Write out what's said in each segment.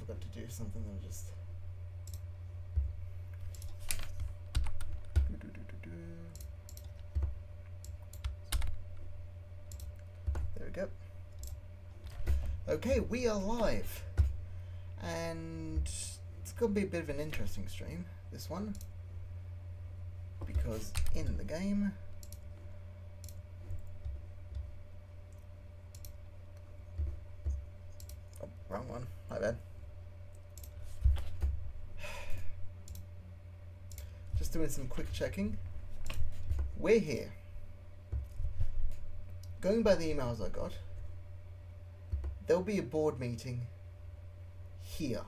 forgot to do something that was just... There we go. Okay, we are live. And it's going to be a bit of an interesting stream, this one. Because in the game... Oh, wrong one. My bad. Just doing some quick checking. We're here. Going by the emails I got, there'll be a board meeting here.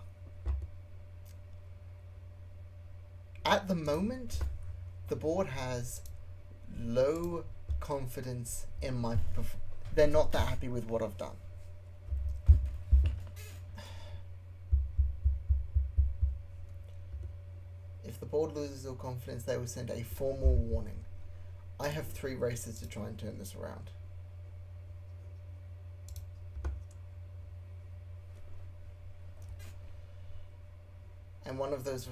At the moment, the board has low confidence in my they're not that happy with what I've done. If the board loses all confidence, they will send a formal warning. I have 3 races to try and turn this around. And one of those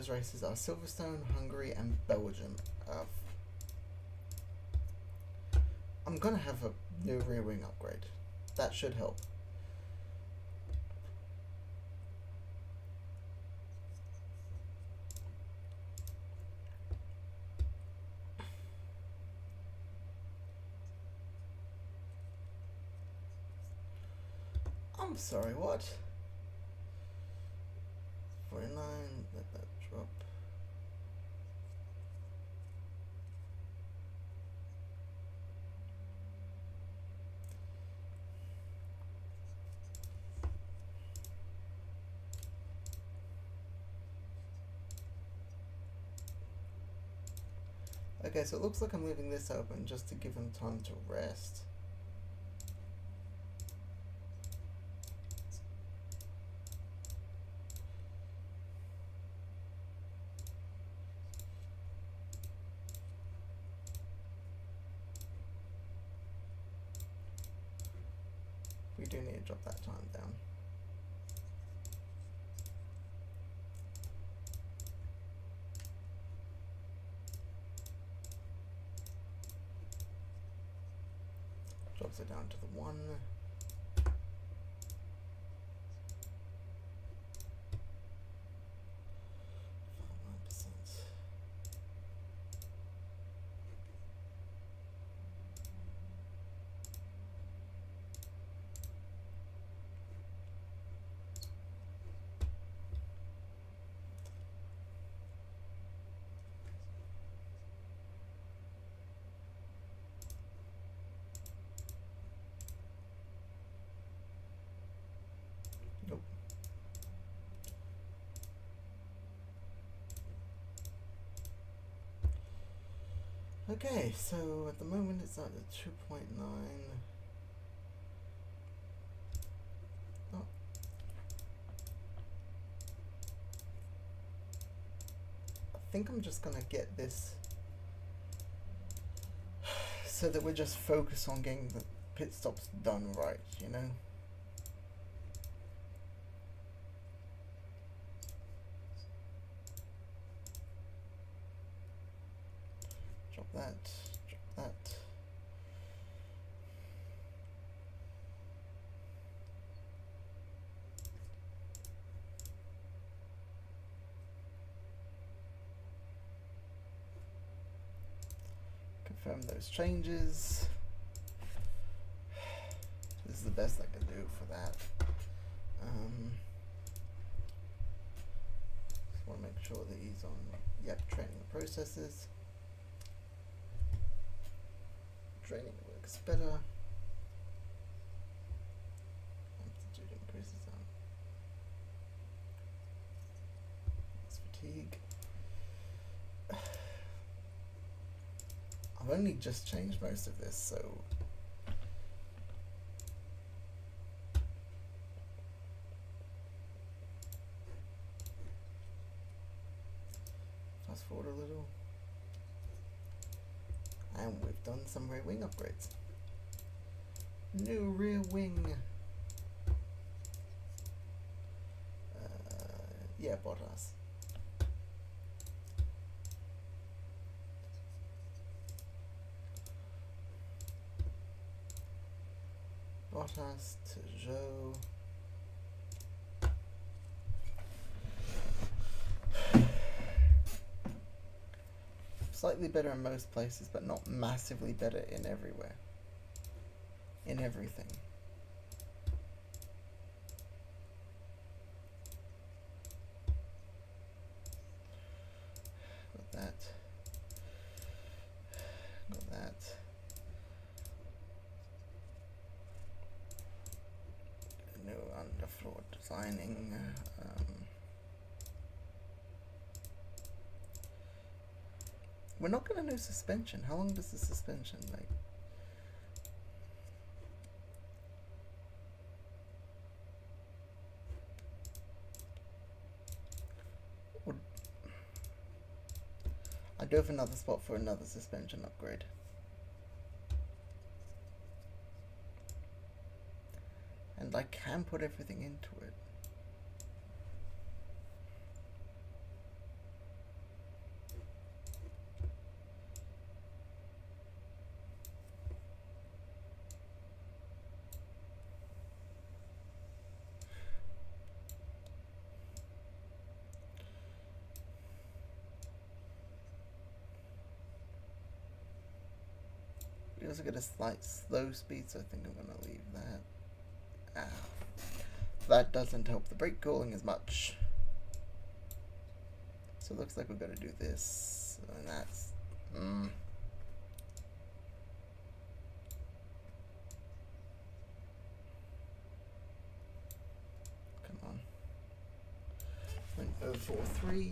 races are Silverstone, Hungary, and Belgium. I'm gonna have a new rear wing upgrade. That should help. I'm sorry, what? 49, let that drop. Okay, so it looks like I'm leaving this open just to give them time to rest. We do need to drop that time down. Drops it down to the 1. Okay, so at the moment it's at the 2.9. Oh. I think I'm just gonna get this so that we're just focused on getting the pit stops done right, you know? Drop that, drop that. Confirm those changes. This is the best I can do for that. Just want to make sure that he's on, yep, training processes. Training works better. Amplitude increases on. It's fatigue. I've only just changed most of this, so fast forward a little. And we've done some rear wing upgrades. New rear wing. Yeah, Bottas. Bottas to Joe. Slightly better in most places, but not massively better in everywhere. In everything. Got that. Got that. No underfloor designing. We're not going to know suspension. How long does the suspension make? I do have another spot for another suspension upgrade. And I can put everything into it. We also get a slight slow speed, so I think I'm going to leave that. That doesn't help the brake cooling as much. So it looks like we're going to do this, and that's... Come on. 0.043.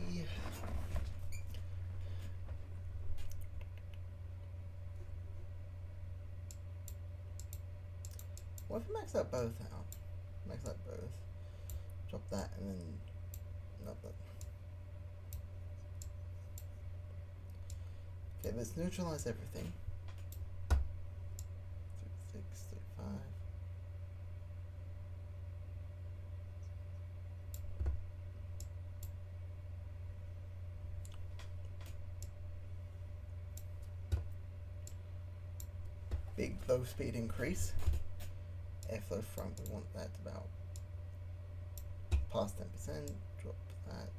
What if I max out both out? Max out both. Drop that and then not that. Okay, let's neutralize everything. 36, 35. Big low speed increase. Airflow front, we want that about past 10%. Drop that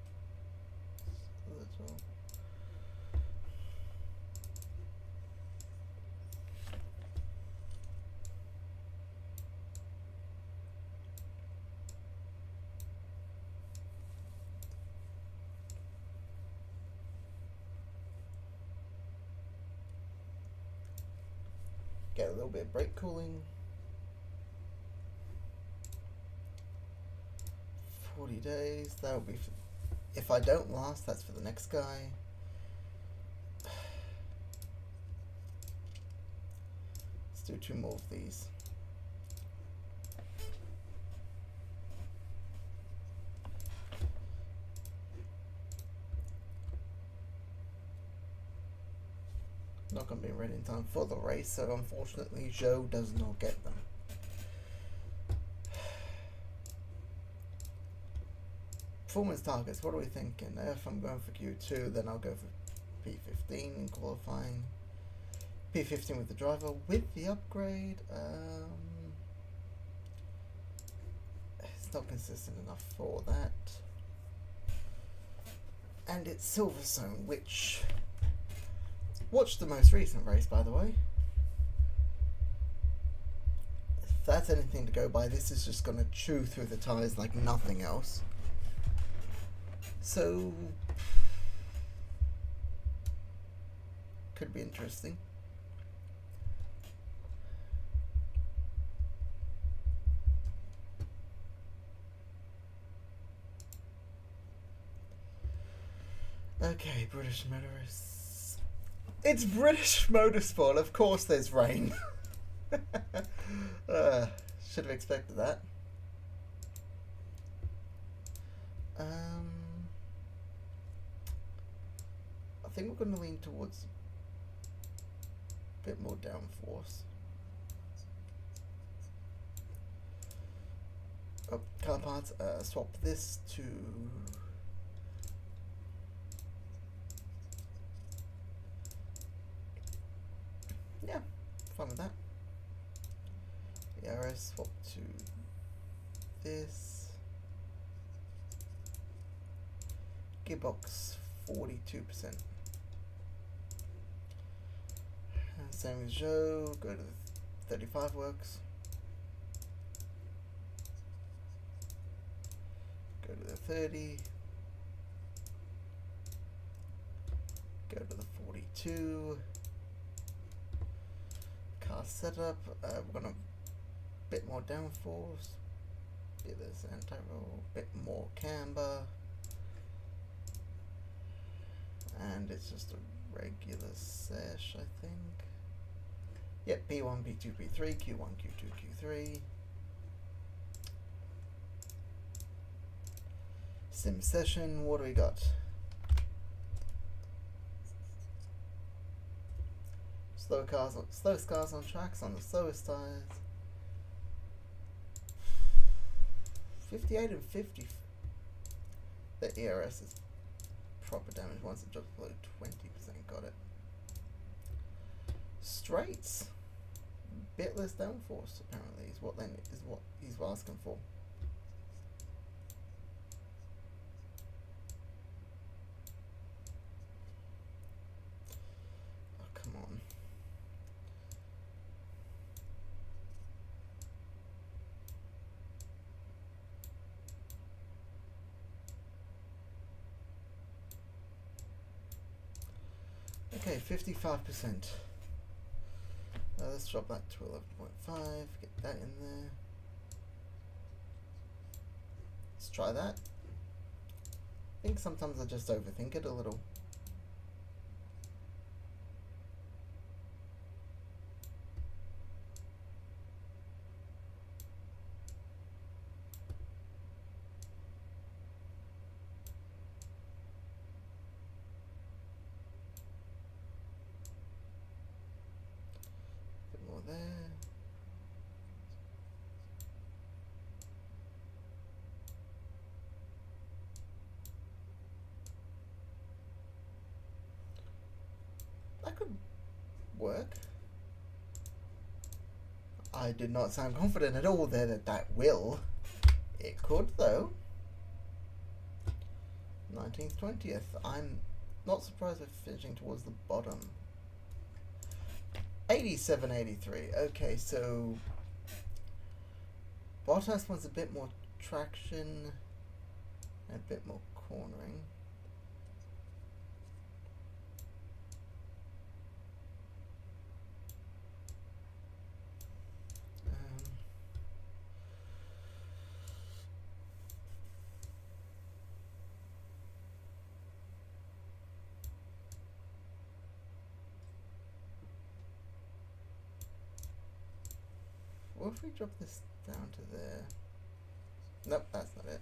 a little. Get a little bit of brake cooling. 40 days, that will be for, if I don't last, that's for the next guy. Let's do 2 more of these. Not going to be ready in time for the race, so unfortunately Joe does not get them. Performance targets, what are we thinking? If I'm going for Q2, then I'll go for P15 in qualifying. P15 with the driver with the upgrade. It's not consistent enough for that. And it's Silverstone, which... Watch the most recent race, by the way. If that's anything to go by, this is just going to chew through the tyres like nothing else. So, could be interesting. Okay, British motorists. It's British Motorsport, of course there's rain. Should have expected that. I think we're going to lean towards a bit more downforce. Oh, car parts, swap this to fine with that. ERS swap to this. Gearbox 42%. Same as Joe, go to the 35 works. Go to the 30. Go to the 42. Car setup, we're gonna bit more downforce, bit this anti-roll, bit more camber, and it's just a regular sesh, I think. Yep, P1, P2, P3, Q1, Q2, Q3. Sim session, what do we got? Slowest cars on tracks on the slowest tires. 58 and 50. The ERS is proper damage once it drops below 20%. Got it. Straights, bit less downforce apparently is what he's asking for. Oh, come on. Okay, 55%. Let's drop that to 11.5, get that in there. Let's try that. I think sometimes I just overthink it a little. There. That could work. I did not sound confident at all there that will. It could though. 19th, 20th. I'm not surprised we're finishing towards the bottom. 87, 83. Okay, so Bottas wants a bit more traction and a bit more cornering. What if we drop this down to there? Nope, that's not it.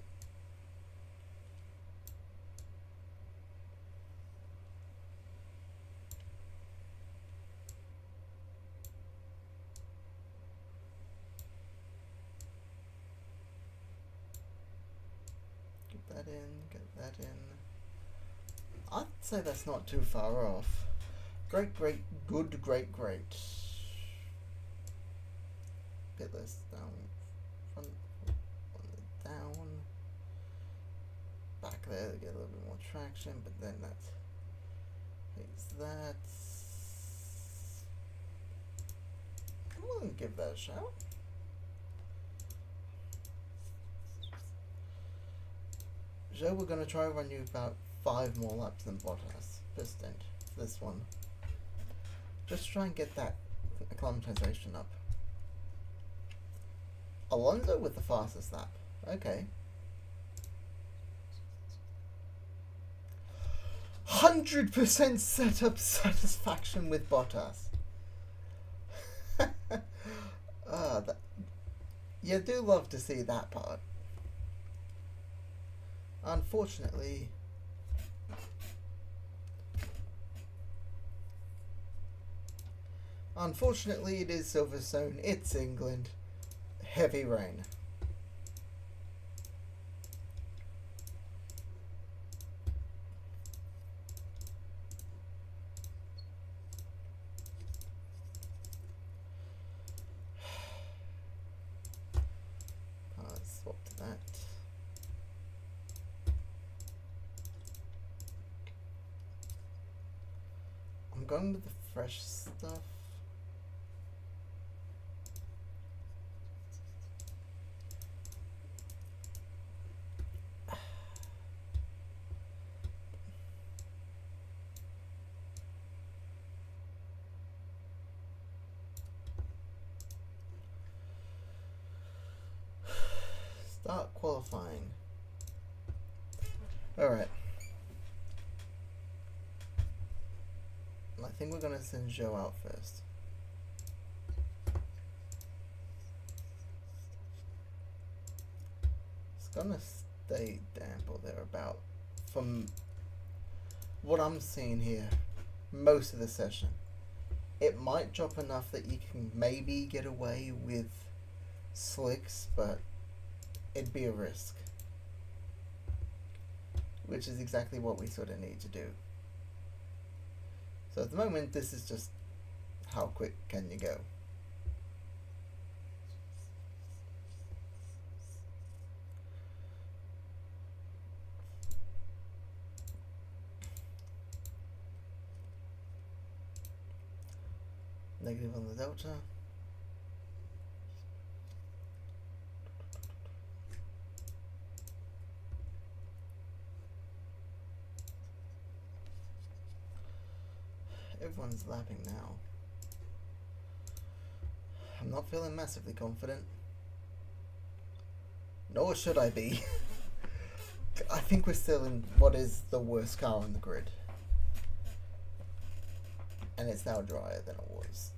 Get that in, get that in. I'd say that's not too far off. Great, great, good, great, great. Bit less down, front, down, back there to get a little bit more traction, but then that hates that. Come on, give that a shot. Joe, we're going to try and run you about 5 more laps than Bottas per stint for this one. Just try and get that acclimatization up. Alonso with the fastest lap. Okay. 100% setup satisfaction with Bottas. You do love to see that part. Unfortunately, it is Silverstone. It's England. Heavy rain. I'm going with the fresh stuff. Start qualifying. Alright. I think we're gonna send Joe out first. It's gonna stay damp or thereabout. From what I'm seeing here, most of the session. It might drop enough that you can maybe get away with slicks, but it'd be a risk. Which is exactly what we sort of need to do. So at the moment, this is just how quick can you go. Negative on the delta. Everyone's lapping now. I'm not feeling massively confident. Nor should I be. I think we're still in what is the worst car on the grid. And it's now drier than it was.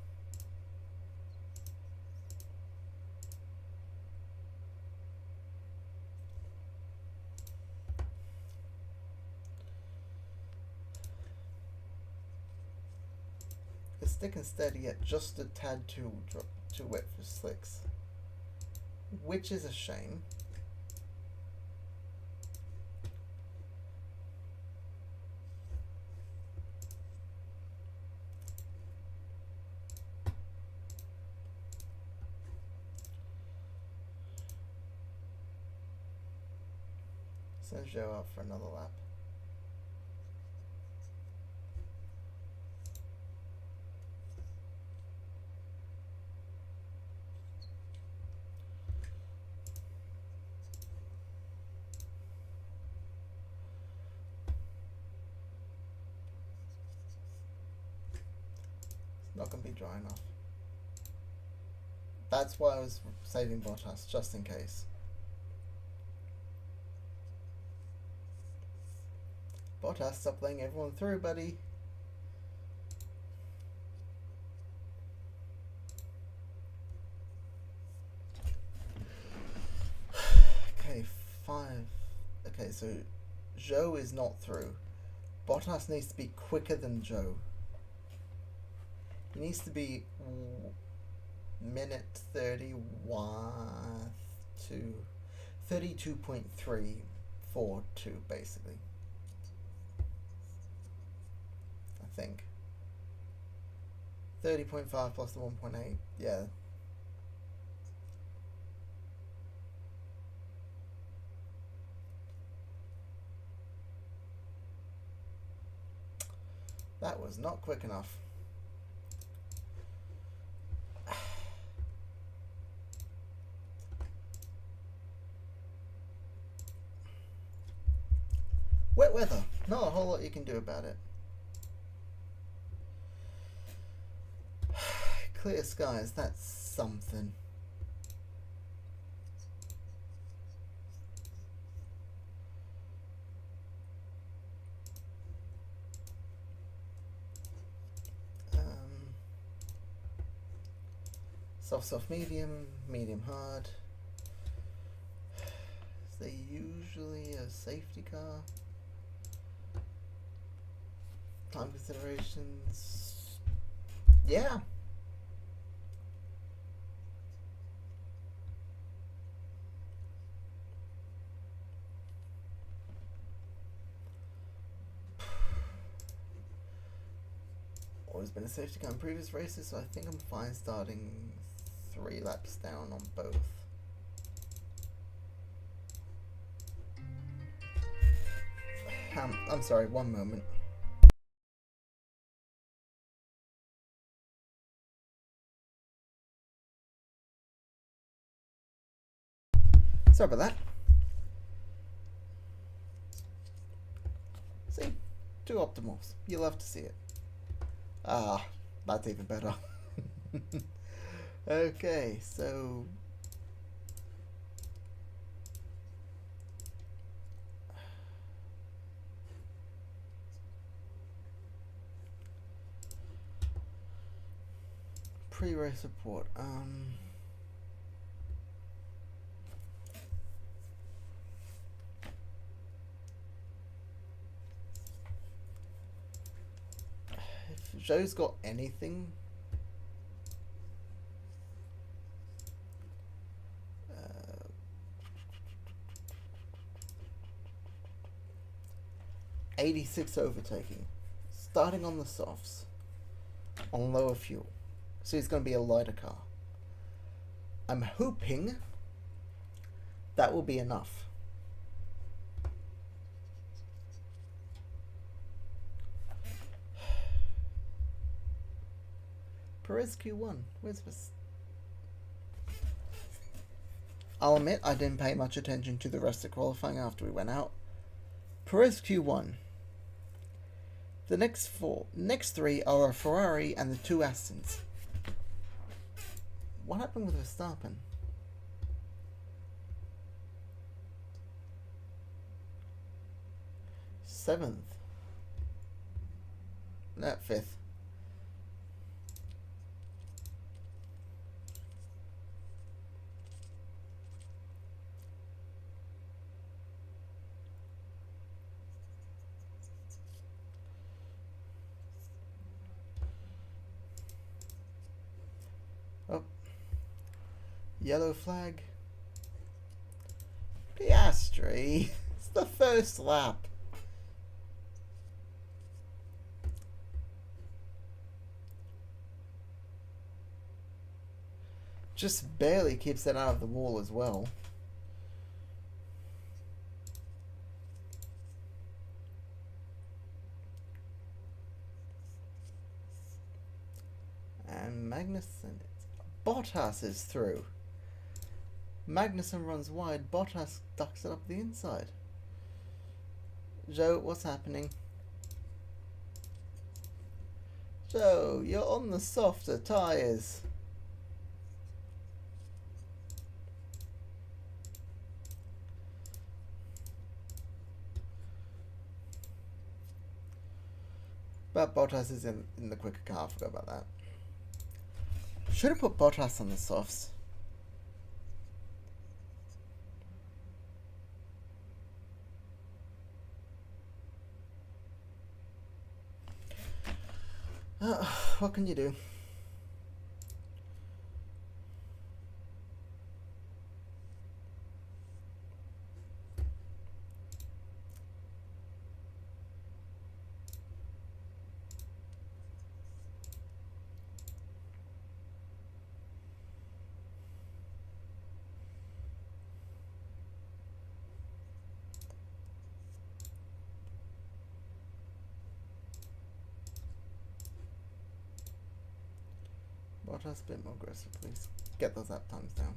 It's thick and steady, yet just a tad too wet for slicks. Which is a shame. Send Joe out for another lap. Not gonna be dry enough. That's why I was saving Bottas, just in case. Bottas, stop letting everyone through, buddy. Okay, 5. Okay, so Joe is not through. Bottas needs to be quicker than Joe. He needs to be minute 31 to 32.342 basically. I think 30.5 plus the 1.8. Yeah. That was not quick enough. Wet weather. Not a whole lot you can do about it. Clear skies, that's something. Soft, medium, medium, hard. Is there usually a safety car? Time considerations. Yeah. Always been a safety car in previous races, so I think I'm fine starting 3 laps down on both. I'm sorry, one moment. Sorry about that. See? 2 optimals. You'll have to see it. Ah, that's even better. Okay, so... Pre-race report. If Joe's got anything, 86 overtaking, starting on the softs, on lower fuel, so it's going to be a lighter car. I'm hoping that will be enough. Perez Q1, where's this? I'll admit I didn't pay much attention to the rest of qualifying after we went out. Perez Q1. The next 3 are a Ferrari and the 2 Astons. What happened with Verstappen? Seventh. No, 5th. Oh. Yellow flag. Piastri. It's the first lap. Just barely keeps it out of the wall as well. And Magnussen. Bottas is through. Magnussen runs wide. Bottas ducks it up the inside. Joe, what's happening? Joe, you're on the softer tyres. But Bottas is in the quicker car. I forgot about that. Should have put Bottas on the softs. What can you do? Bottas a bit more aggressive, please. Get those lap times down.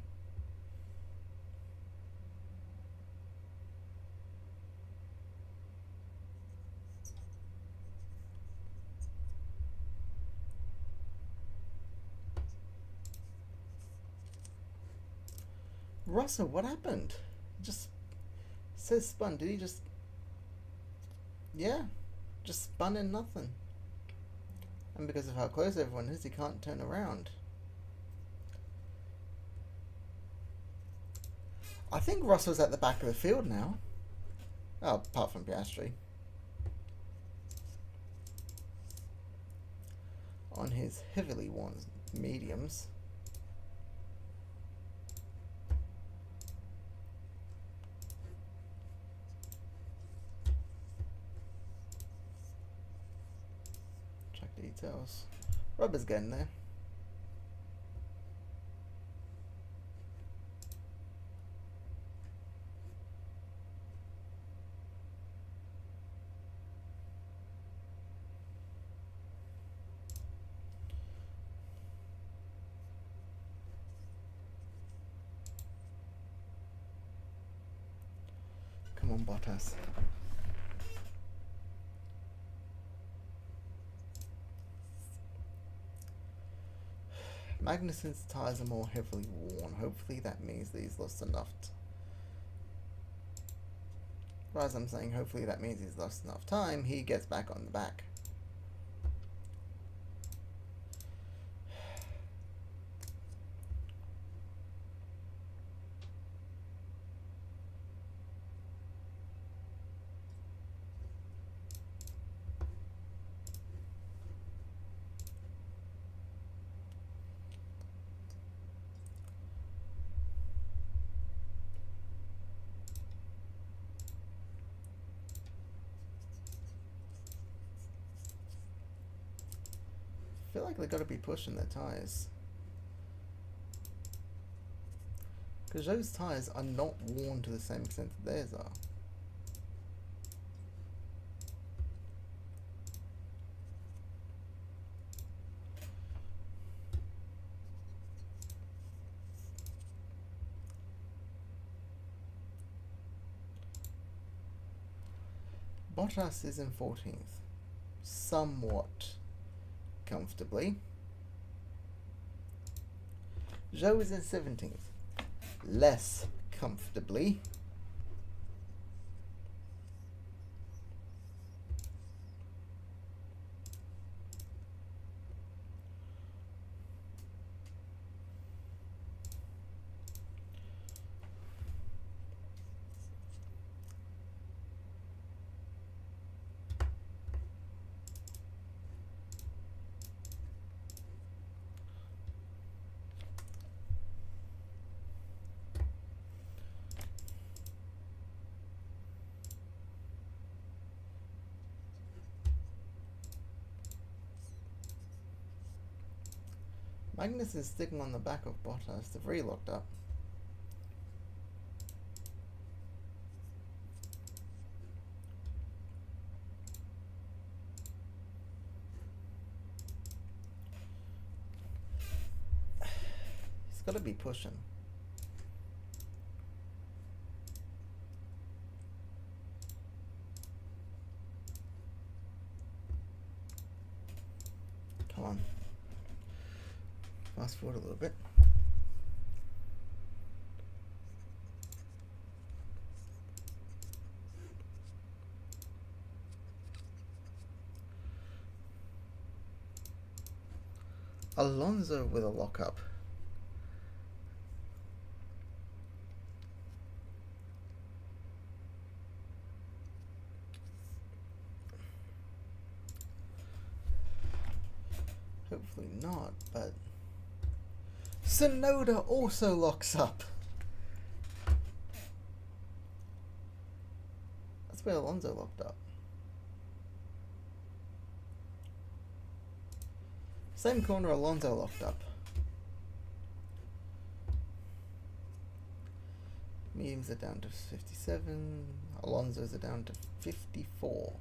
Russell, what happened? Just says spun. Did he just... Yeah, just spun in nothing. And because of how close everyone is, he can't turn around. I think Russell's at the back of the field now. Oh, apart from Piastri. On his heavily worn mediums. Details. Rubber's getting there. on Bottas. Magnussen's tyres are more heavily worn. Hopefully that means that he's lost enough. As I'm saying, hopefully that means he's lost enough time. He gets back on the back. I feel like they've got to be pushing their tyres. Because those tyres are not worn to the same extent that theirs are. Bottas is in 14th. Somewhat comfortably. Zhou is in 17th. Less comfortably. Magnus is sticking on the back of Bottas. They've really locked up. He's got to be pushing. Come on. Fast forward a little bit. Alonso with a lockup. Hopefully not, but Tsunoda also locks up. That's where Alonso locked up. Same corner Alonso locked up. Mediums are down to 57. Alonso's are down to 54.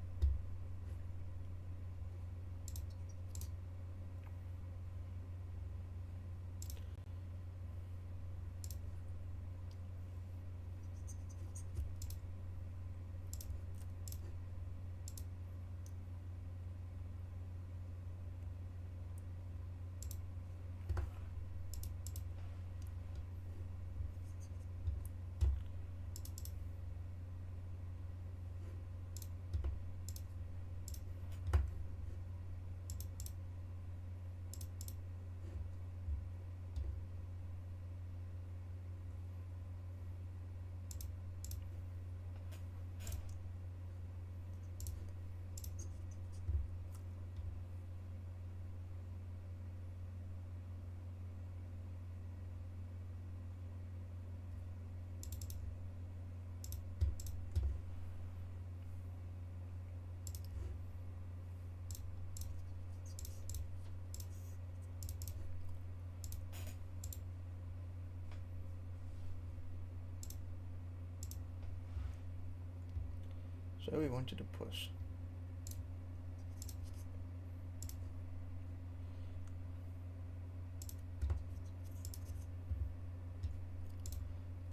So we wanted to push.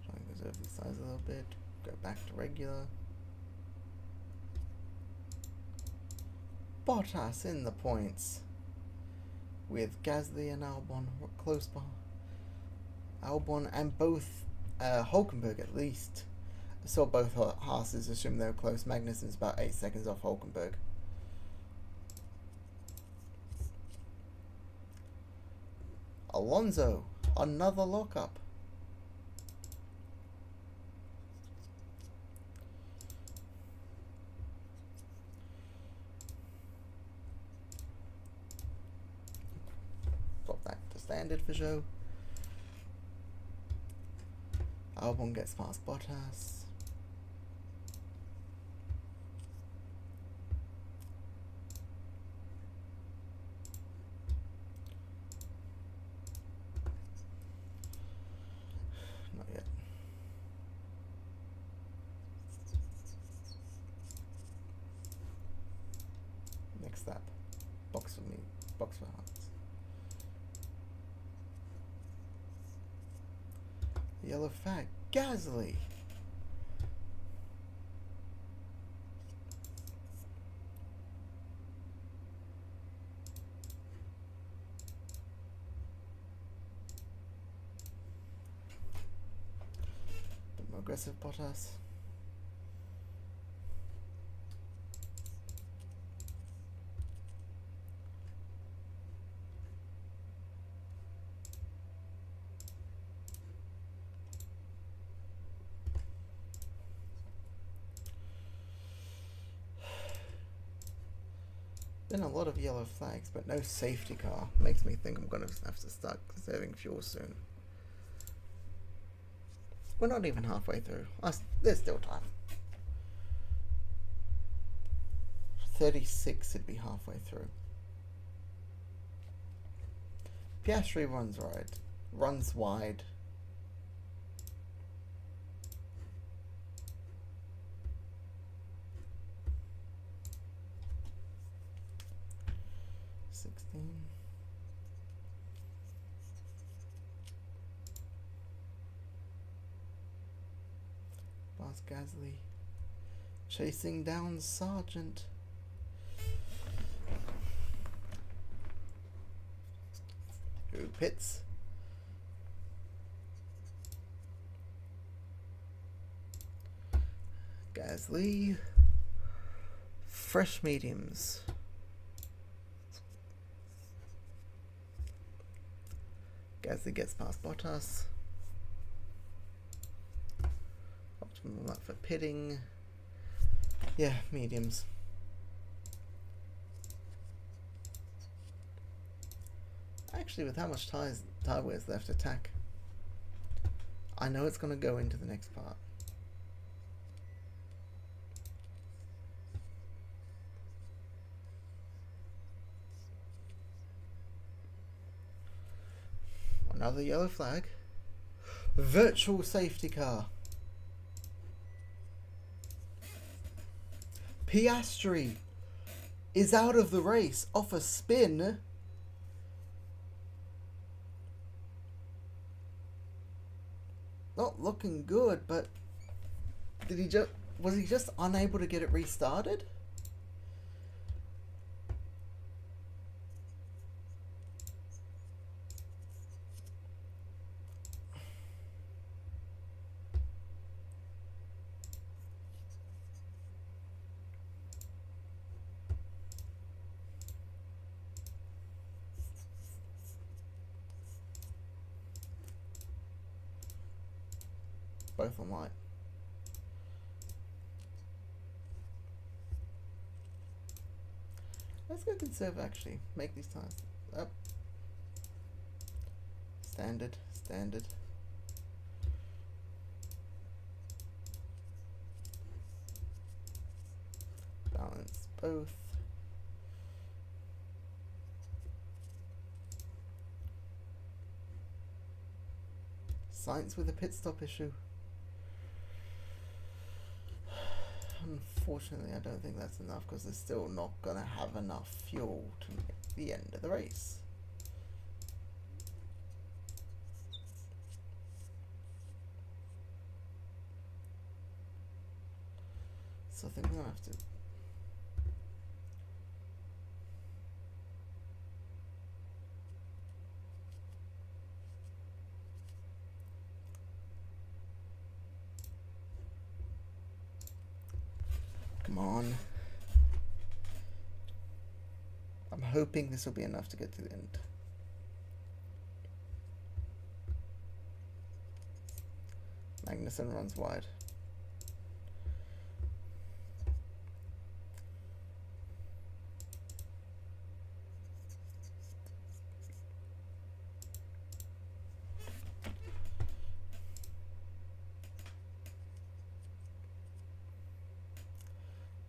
Try and preserve the size a little bit. Go back to regular. Bottas in the points, with Gasly and Albon close by. Albon and both Hulkenberg at least. I saw both Haas's assume they were close. Magnussen's about 8 seconds off Hulkenberg. Alonso, another lockup. Drop that to standard for Joe. Albon gets past Bottas. Not yet. Next up, box for me, box for hearts. Yellow flag, Gasly. Bit more aggressive Bottas. Been a lot of yellow flags, but no safety car. Makes me think I'm gonna have to start conserving fuel soon. We're not even halfway through. There's still time. 36 would be halfway through. Piastri runs wide. Last Gasly chasing down Sargent. Who pits? Gasly. Fresh mediums. Gasly gets past Bottas. Optimum up for pitting. Yeah, mediums. Actually, with how much tyre wear's left, attack. I know it's going to go into the next part. Another yellow flag. Virtual safety car. Piastri is out of the race off a spin. Not looking good, but was he just unable to get it restarted? Both on light. Let's go conserve actually. Make these tires up. Standard. Balance both. Science with a pit stop issue. Unfortunately, I don't think that's enough because they're still not going to have enough fuel to make the end of the race. So I think we're going to have to on. I'm hoping this will be enough to get to the end. Magnuson runs wide.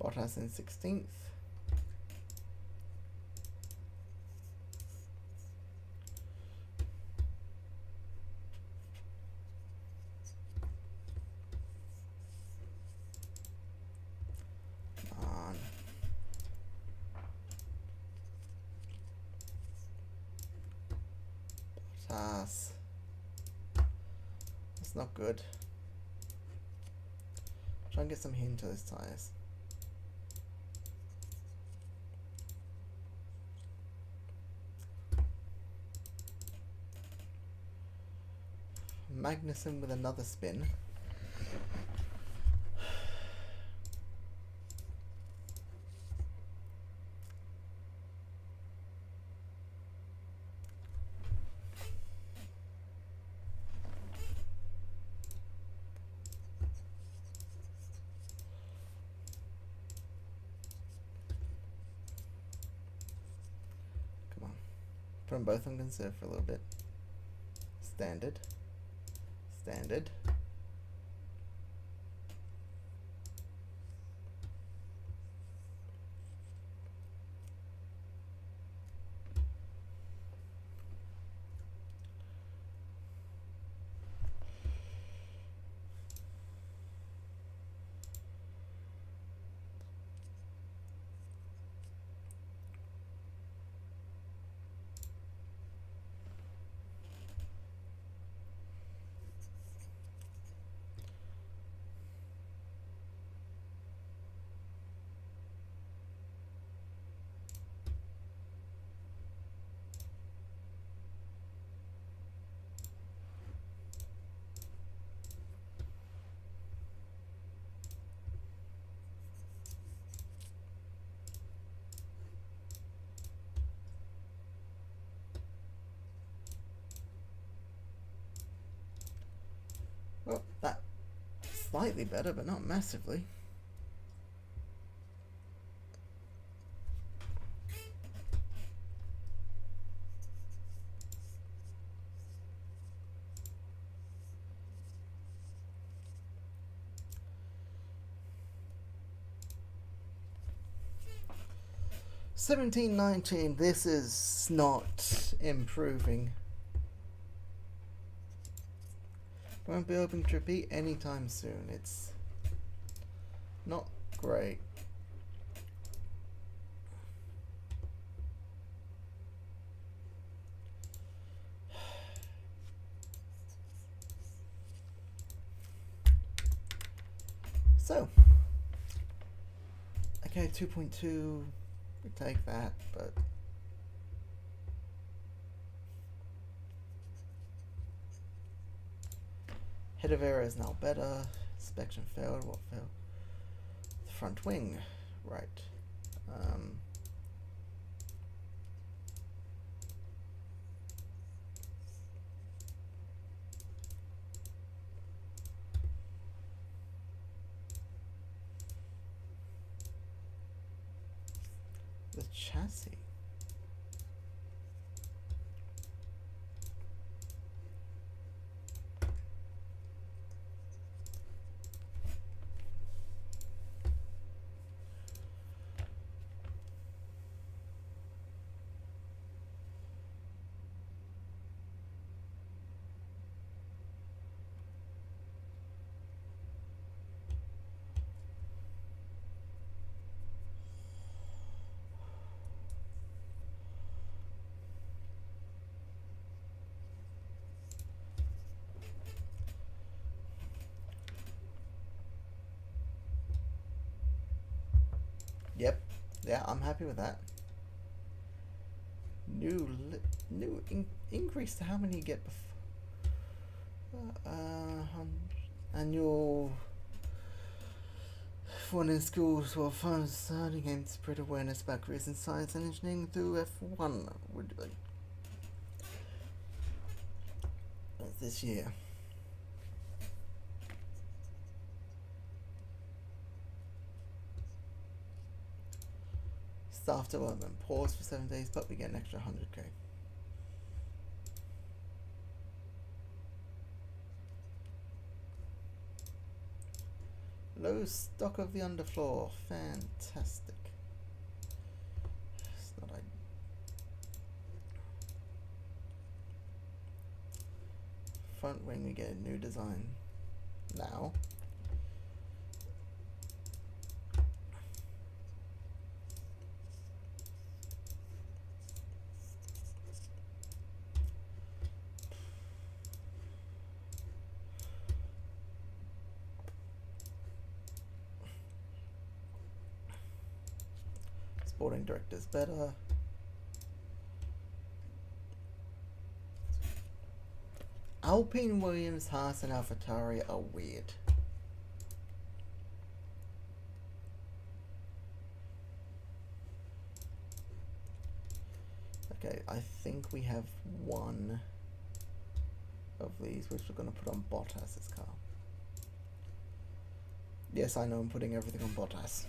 Bottas in 16th. Come on. Bottas. That's not good. Try and get some heat into those tires. Magnuson with another spin. Come on. Put them both on conserve for a little bit. Standard. Standard. Well, that's slightly better, but not massively. $17.19. This is not improving. Won't be open to repeat anytime soon. It's not great. So, okay, 2.2. We take that, but head of error is now better. Inspection failed. What failed? The front wing. Right. The chassis. Yep. Yeah, I'm happy with that. New increase to how many you get before? Annual F1 in schools while starting aim to spread awareness about careers in science and engineering through F1. We're doing this year. Staff development pause for 7 days, but we get an extra 100k. Low stock of the underfloor. Fantastic. It's not front wing, we get a new design now. Sporting director's better. Alpine, Williams, Haas, and AlphaTauri are weird. Okay, I think we have one of these which we're going to put on Bottas's car. Yes, I know I'm putting everything on Bottas.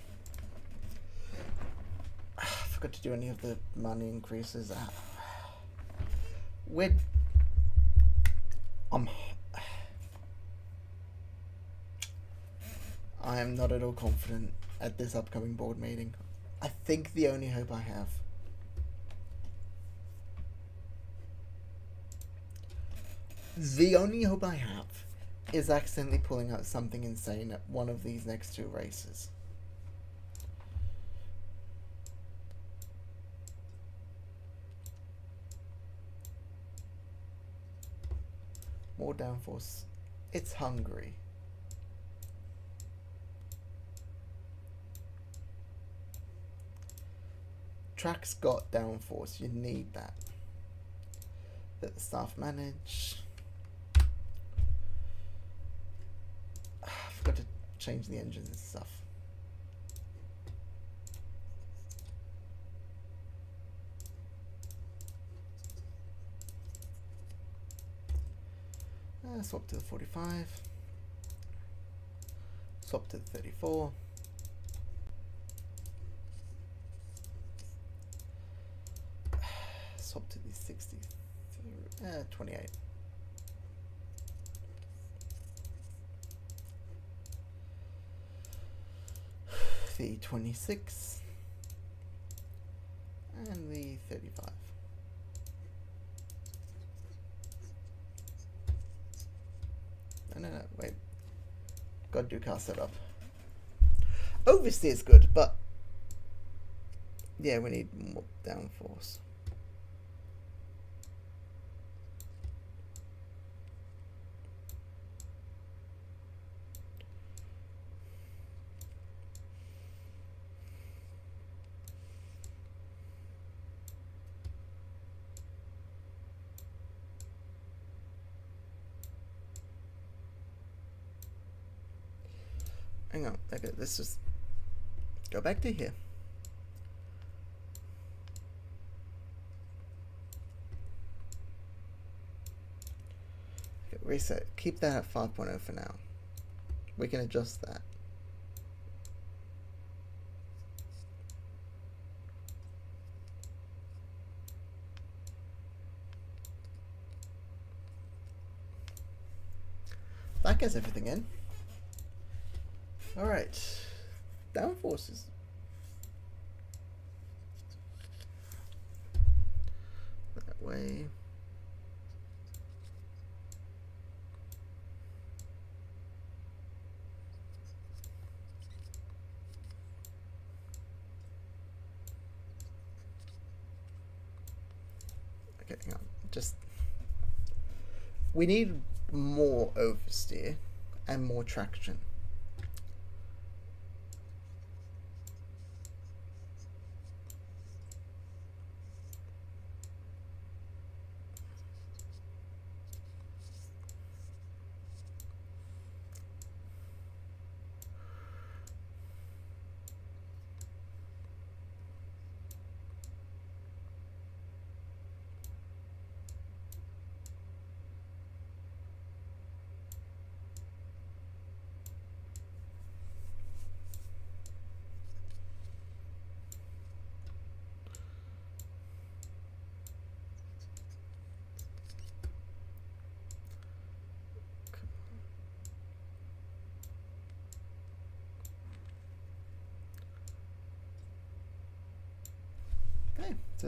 I forgot to do any of the money increases. I am not at all confident at this upcoming board meeting. I think the only hope I have is accidentally pulling out something insane at one of these next two races. More downforce. It's Hungary. Track's got downforce. You need that. Let the staff manage. I forgot to change the engines and stuff. Swap to the 45. Swap to the 34. Swap to the 63. 28. The 26. And the 35. No, wait. Gotta do car setup. Oversteer is good, but yeah, we need more downforce. Hang on, okay, let's just go back to here. Okay, reset. Keep that at 5.0 for now. We can adjust that. That gets everything in. Alright, downforces. That way. Okay, hang on. Just. We need more oversteer and more traction.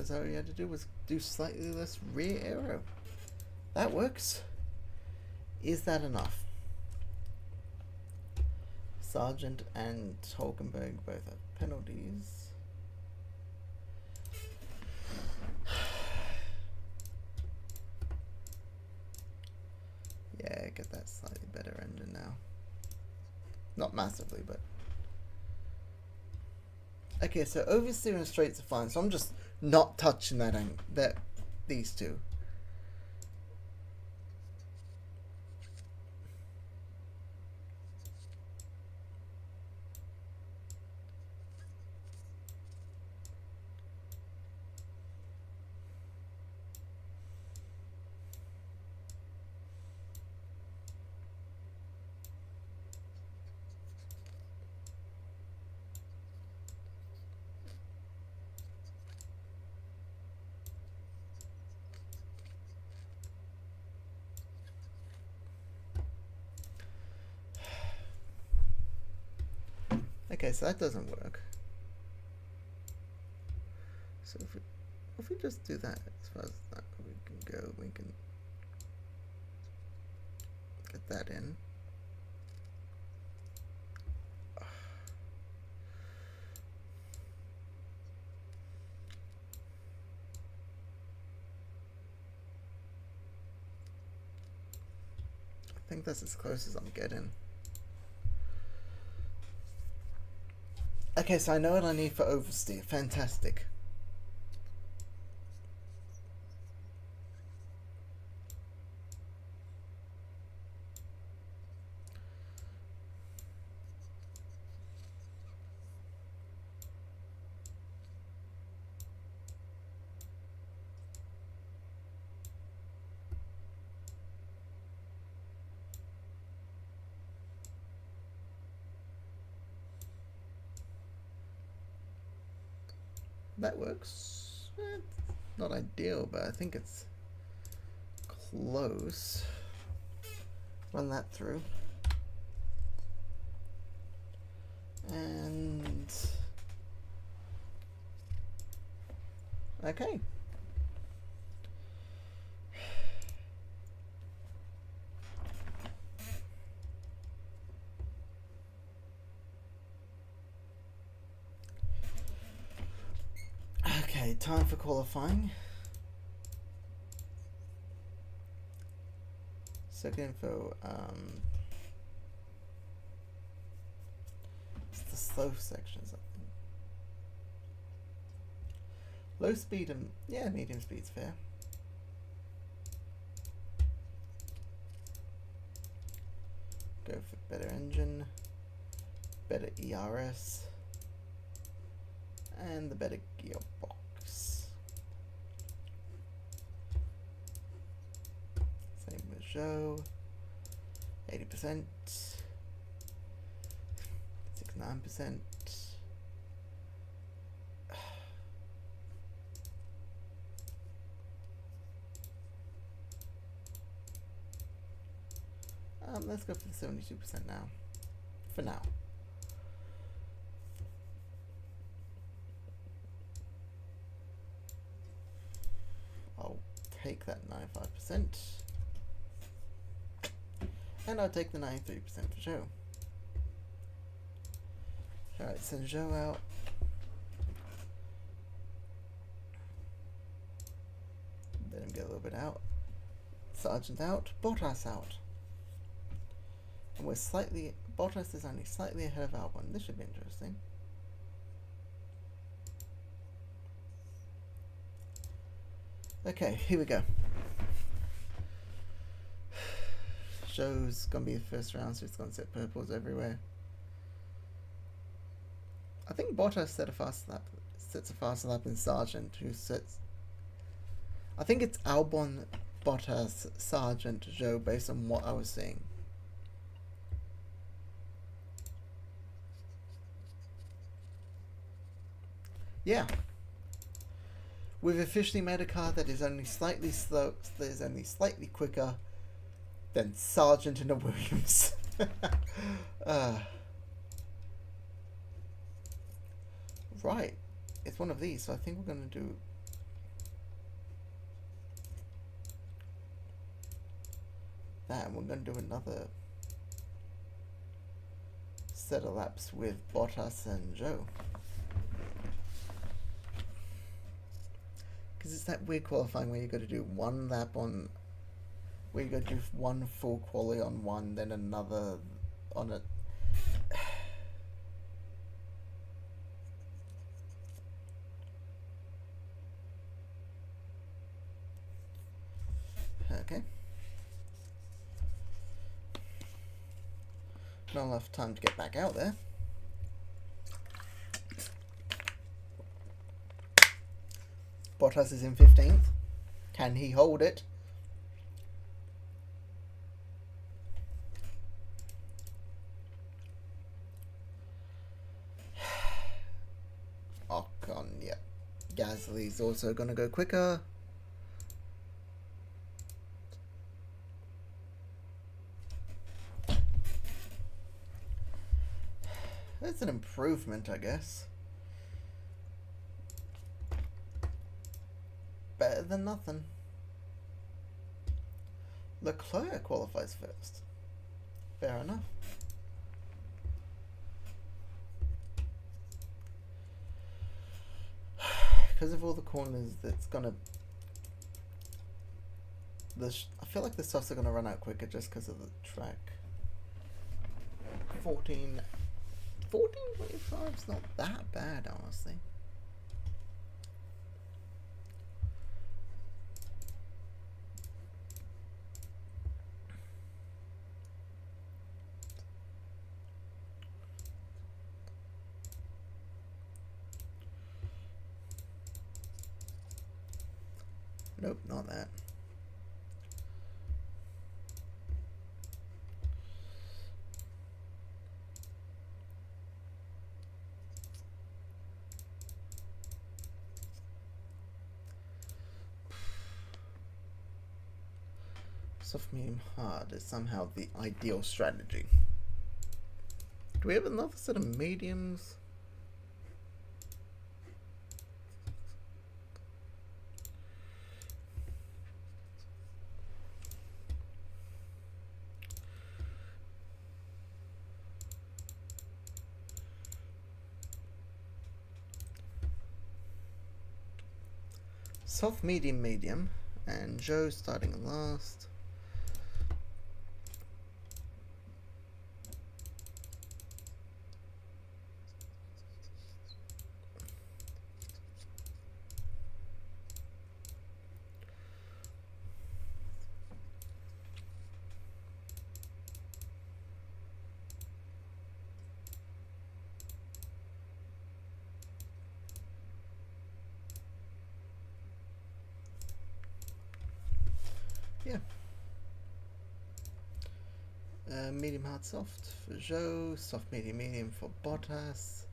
So all you had to do was do slightly less rear aero. That works. Is that enough? Sargent and Hulkenberg both have penalties. Yeah, get that slightly better engine now. Not massively, but... Okay, so oversteer and straights are fine, so I'm just not touching these two. Okay, so that doesn't work. So if we just do that as far as that we can go, we can get that in. I think that's as close as I'm getting. Okay, so I know what I need for oversteer. Fantastic. That works. Not ideal, but I think it's close. Run that through. And... okay. Okay, time for qualifying. Second info, it's the slow sections, I think. Low speed and, yeah, medium speed's fair. Go for better engine, better ERS, and the better gearbox. Same with Joe, 80%, 69%. Let's go for the 72% now, for now. I'll take that 95%, and I'll take the 93% for Joe. Alright, send Joe out. Let him get a little bit out. Sargent out, Bottas out. And we're slightly, Bottas is only slightly ahead of Albon. This should be interesting. Okay, here we go. Joe's gonna be the first round, so it's gonna set purples everywhere. I think Bottas sets a faster lap than Sargent, who sets... I think it's Albon, Bottas, Sargent, Joe, based on what I was seeing. Yeah. We've officially made a car that is only slightly slow, that is only slightly quicker than Sargent in a Williams. Right. It's one of these, so I think we're going to do that, and we're going to do another set of laps with Bottas and Joe. Because it's that weird qualifying where you got to do one lap on, where you got to do one full quali on one, then another on it. Okay. Not enough time to get back out there. Bottas is in 15th. Can he hold it? Ocon, yep. Gasly's also going to go quicker. That's an improvement, I guess. Better than nothing. Leclerc qualifies first. Fair enough. Because of all the corners, that's gonna... I feel like the softs are gonna run out quicker just because of the track. 14.25 is not that bad, honestly. Nope, not that. Soft, medium, hard is somehow the ideal strategy. Do we have another set of mediums? Soft, medium, medium, and Joe starting last. Yeah. Medium, hard, soft for Joe. Soft, medium, medium for Bottas.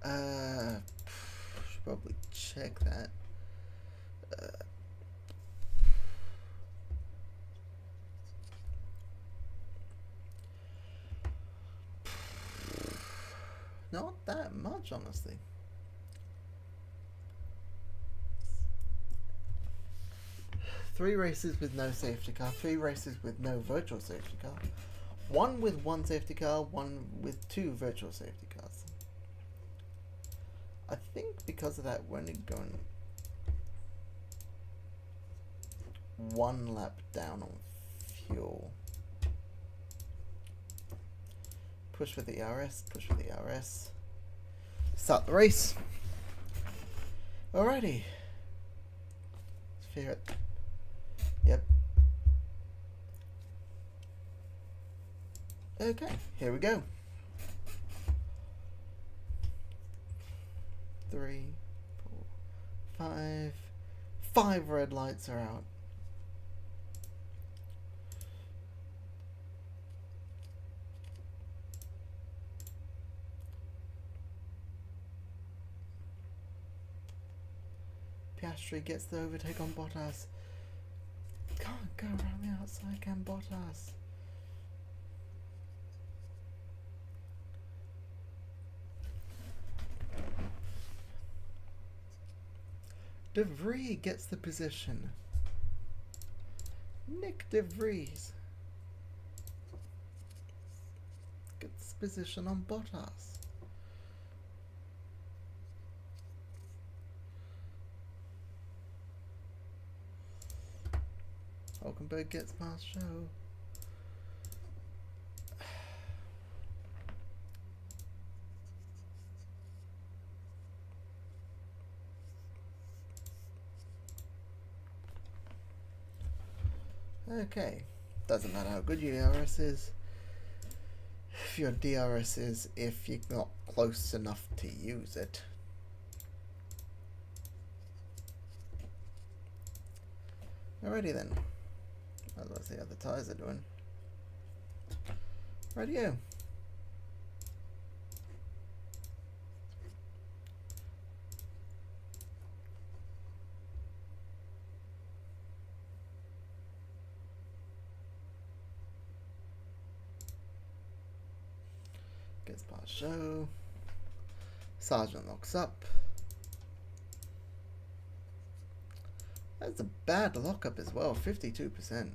Should probably check that. Not that much, honestly. Three races with no safety car, 3 races with no virtual safety car, 1 with 1 safety car, 1 with 2 virtual safety cars. I think because of that, we're only going 1 lap down on fuel. Push for the ERS, push for the ERS. Start the race. Alrighty. Let's figure it. Yep. Okay, here we go. 3, 4, 5. 5 red lights are out. Piastri gets the overtake on Bottas. Can't go around the outside, can Bottas? De Vries gets the position. Nick De Vries. gets position on Bottas. Hulkenberg gets past Show. Okay, doesn't matter how good your DRS is. If your DRS is if you're not close enough to use it. Alrighty then. Let's see how the tyres are doing. Radio. Gets past Show. Sargent locks up. That's a bad lockup as well, 52%.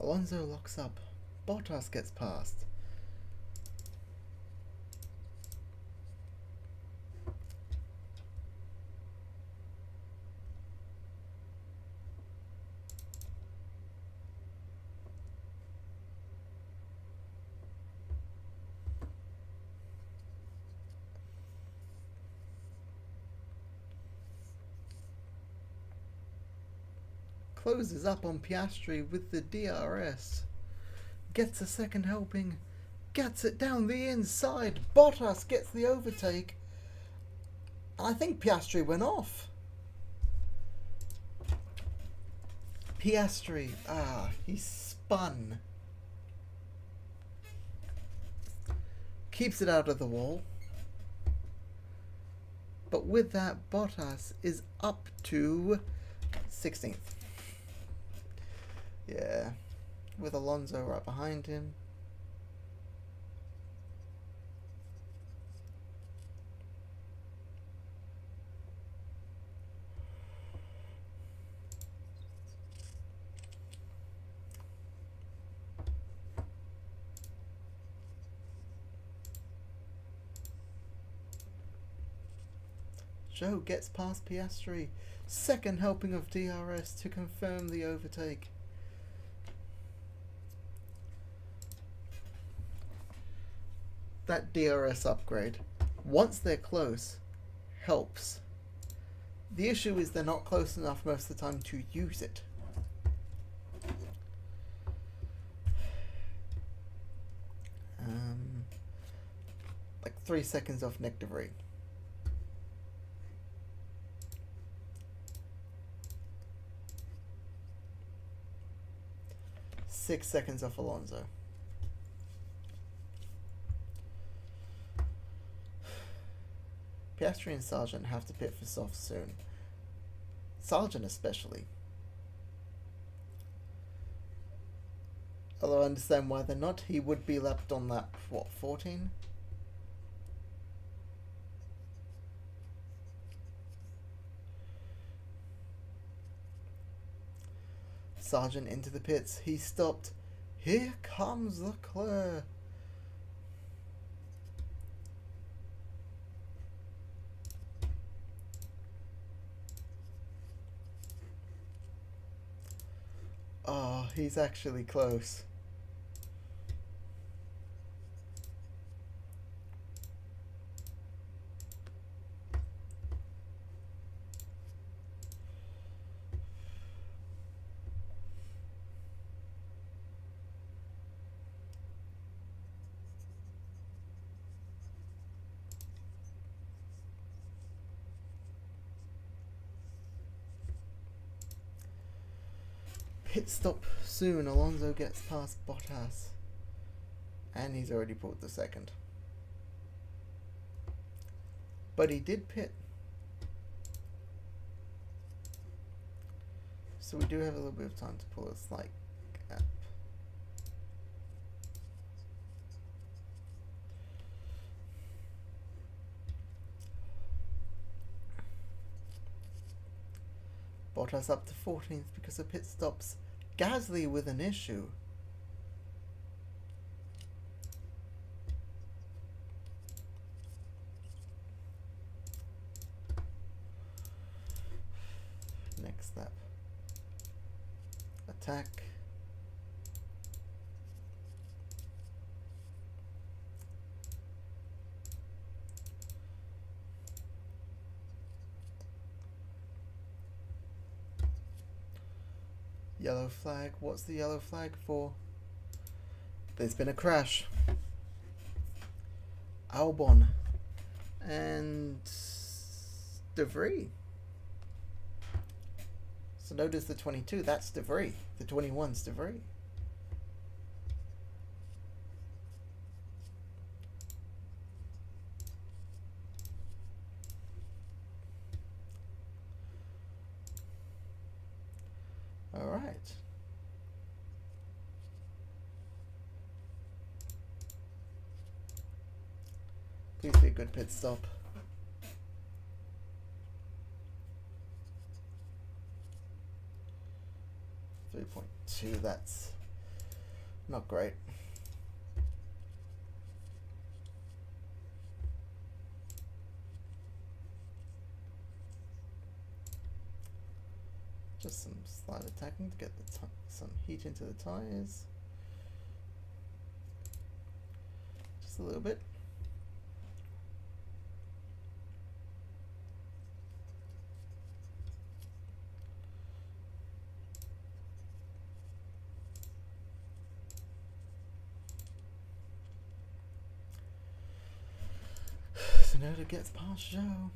Alonso locks up. Bottas gets past. Closes up on Piastri with the DRS. Gets a second helping. Gets it down the inside. Bottas gets the overtake. And I think Piastri went off. Piastri. He spun. Keeps it out of the wall. But with that, Bottas is up to 16th. Yeah, with Alonso right behind him. Joe gets past Piastri. Second helping of DRS to confirm the overtake. That DRS upgrade, once they're close, helps. The issue is they're not close enough most of the time to use it. Like 3 seconds off Nick DeVries. 6 seconds off Alonso. Piastri and Sargent have to pit for soft soon. Sargent especially. Although I understand why they're not. He would be lapped on lap, what, 14? Sargent into the pits. He stopped. Here comes Leclerc. Oh, he's actually close. Pit stop soon. Alonso gets past Bottas. And he's already pulled the second. But he did pit. So we do have a little bit of time to pull a slight gap. Bottas up to 14th because of pit stops. Gasly with an issue. Next lap. Attack. Yellow flag. What's the yellow flag for? There's been a crash. Albon and De Vries. So notice the 22, that's De Vries. The 21's De Vries. All right. Please be a good pit stop. .2, that's not great. Just some slight attacking to get the some heat into the tires. Just a little bit. Sonoda gets past Joe.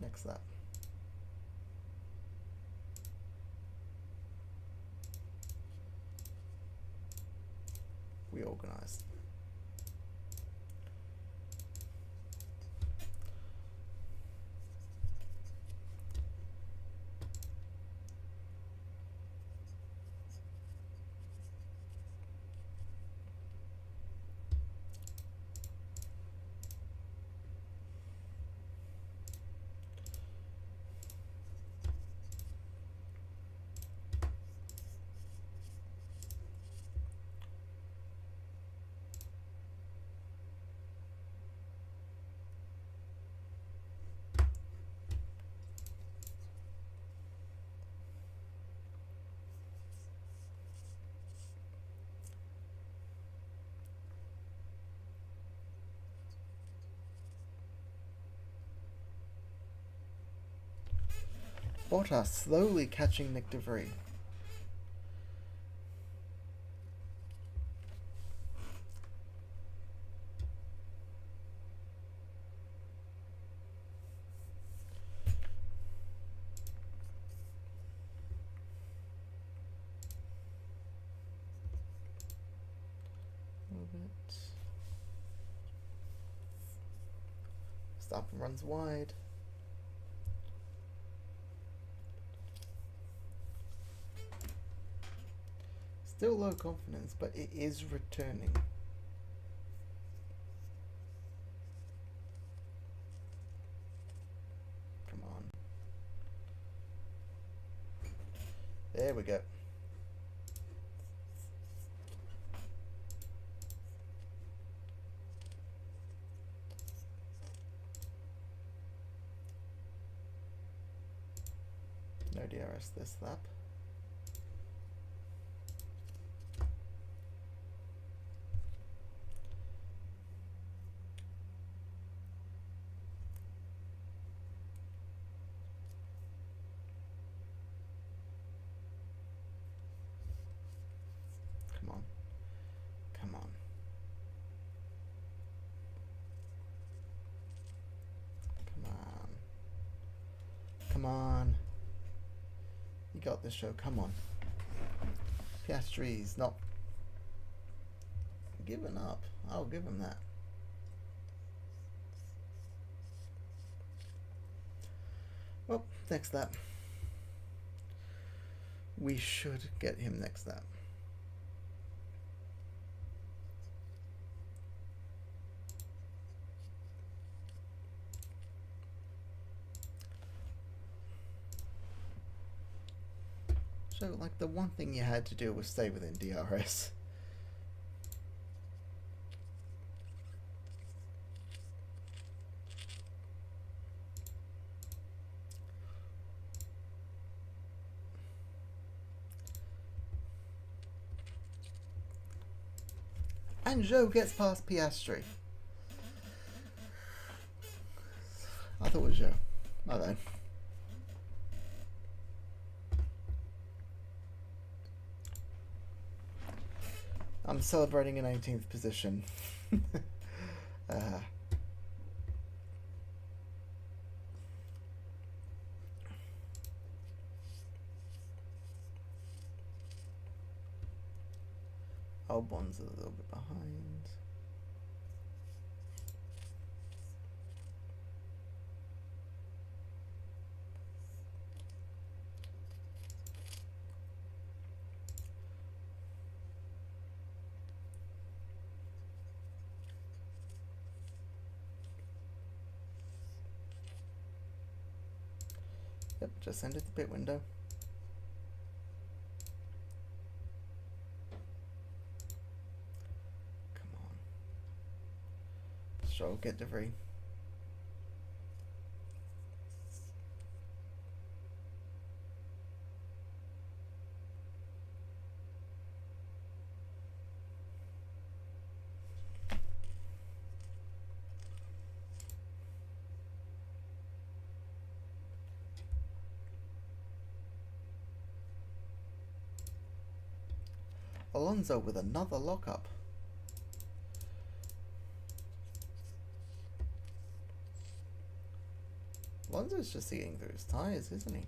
Next lap. We organize. Bottas slowly catching Nick De Vries. A little bit. Verstappen runs wide. Still low confidence, but it is returning. Come on. There we go. No DRS this lap. Come on. You got this, show. Come on. Piastri's not giving up. I'll give him that. Well, next lap. We should get him next lap. So, like, the one thing you had to do was stay within DRS. And Joe gets past Piastri. I thought it was Joe. My bad. I'm celebrating an 18th position. Albon's a little bit behind. Yep, just entered the pit window. Come on. Stroll, get DeVries. Alonso with another lockup. Alonso's just eating through his tyres, isn't he?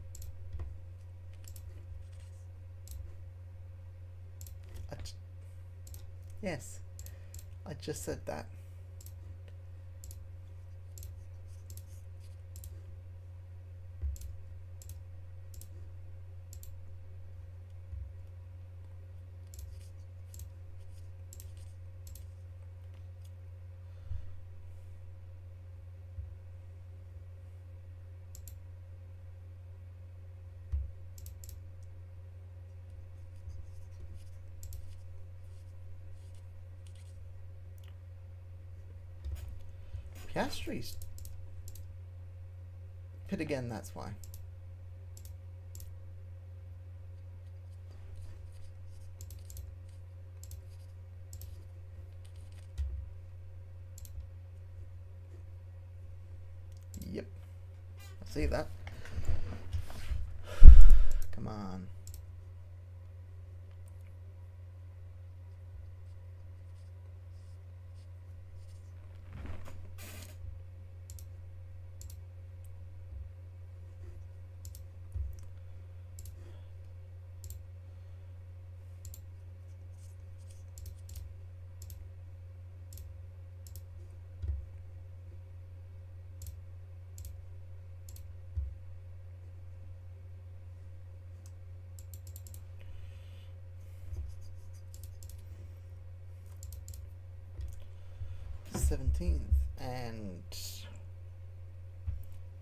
Yes, I just said that. Piastri's pit again, that's why. Yep, I see that. Come on. th and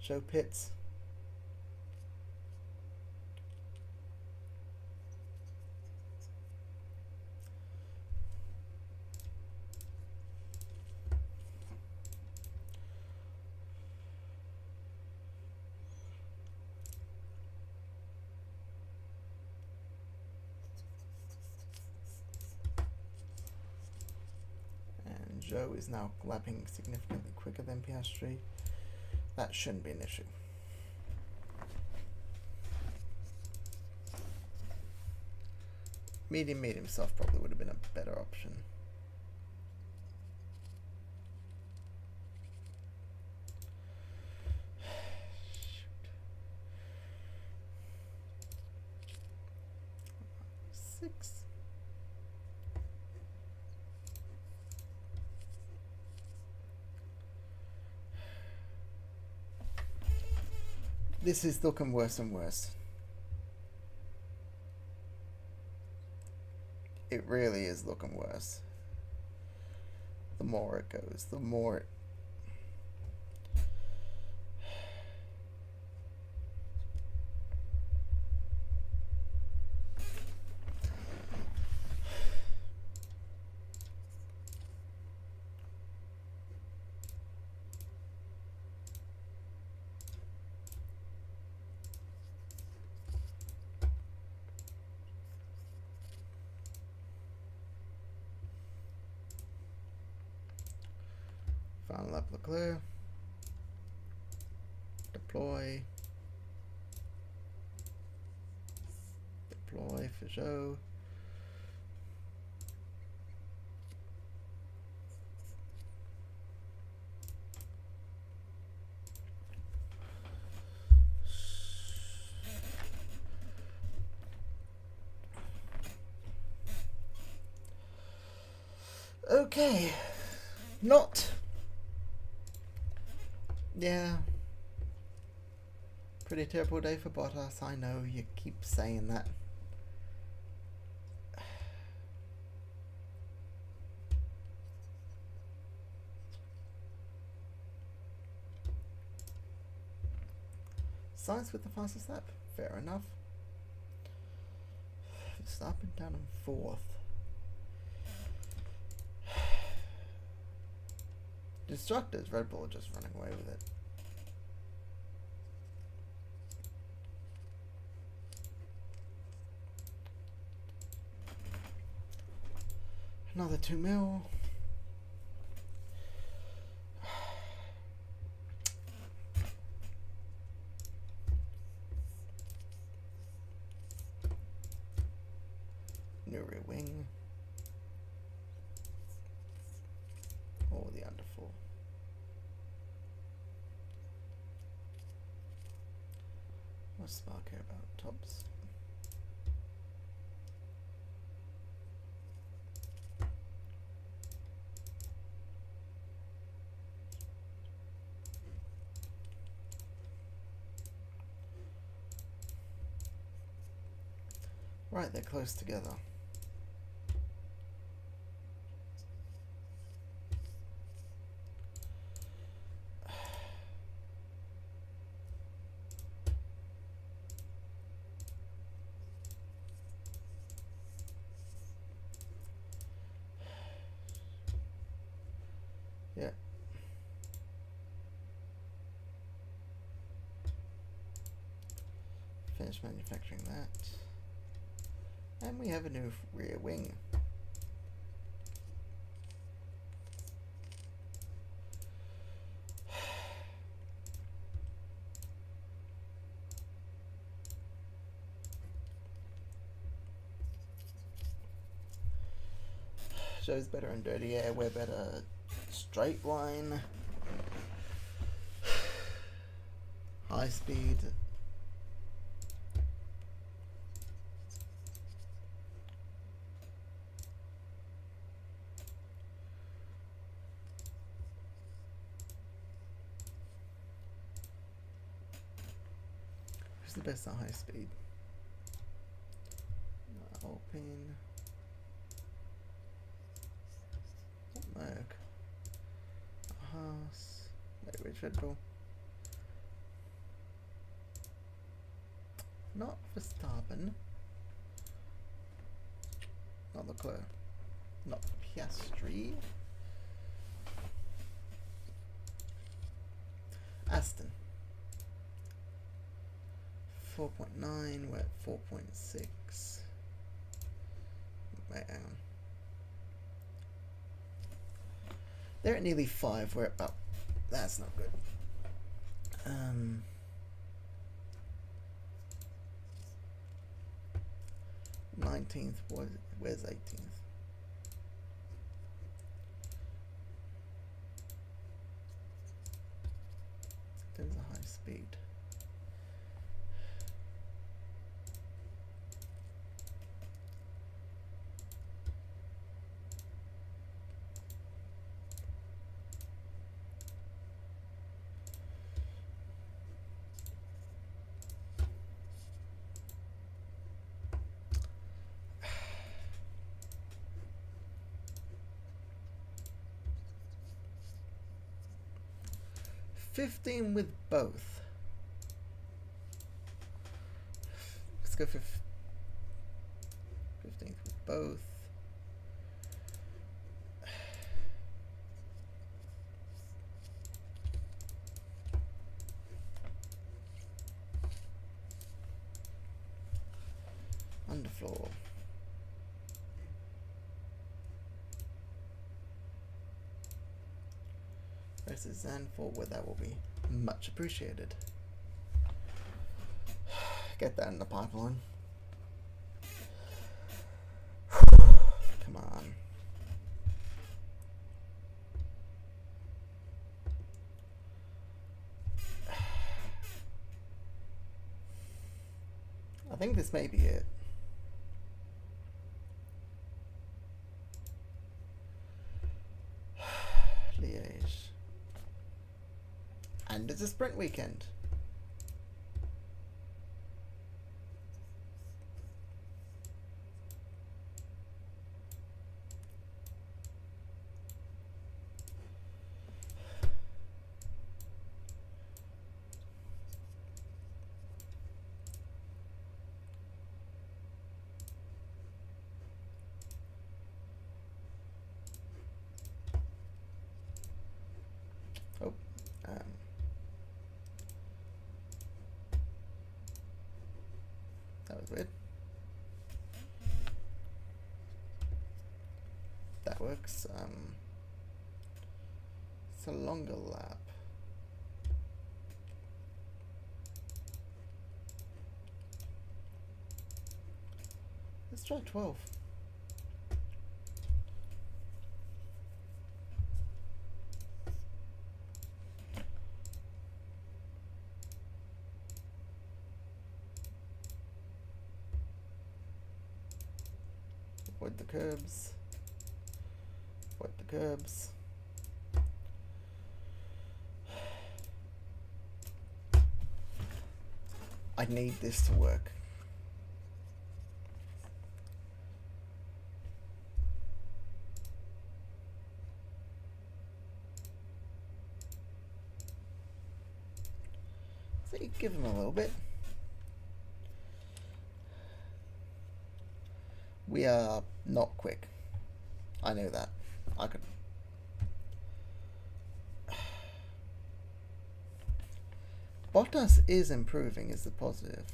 Joe Pitts. Joe is now lapping significantly quicker than Piastri. That shouldn't be an issue. Medium soft probably would have been a better option. Six. This is looking worse and worse. It really is looking worse. The more it goes, the more it... Final up clear. Deploy. Deploy for show. Okay. Not. Yeah. Pretty terrible day for Bottas. I know you keep saying that. Sainz with the fastest lap. Fair enough. Verstappen down in fourth. Destructors, Red Bull are just running away with it. Another 2 mil. New rear wing. Or the underfall. What's Spark care about? Tops. Right, they're close together. Yeah. Finish manufacturing that. And we have a new rear wing. Shows better in dirty air, we're better straight line. High speed. Who's the best at high speed? Alpine. Merc. Haas. Maybe Red Bull. Not Verstappen. Not Leclerc. Not Piastri. Aston. 4.9, we're at 4.6. Wait, hang on. They're at nearly 5, we're at about... That's not good. 19th, where's 18th? There's a high speed. 15 with both. Let's go for 15th with both. Underfloor. Versus Zanfort, where that will be much appreciated. Get that in the pipeline. Come on. I think this may be it. Liège. And it's a sprint weekend. Oh, that was weird. That works. It's a longer lap. Let's try 12. Avoid the curbs. Avoid the curbs. I need this to work. So you give him a little bit. We are not quick. I know that. I could. Bottas is improving, is the positive.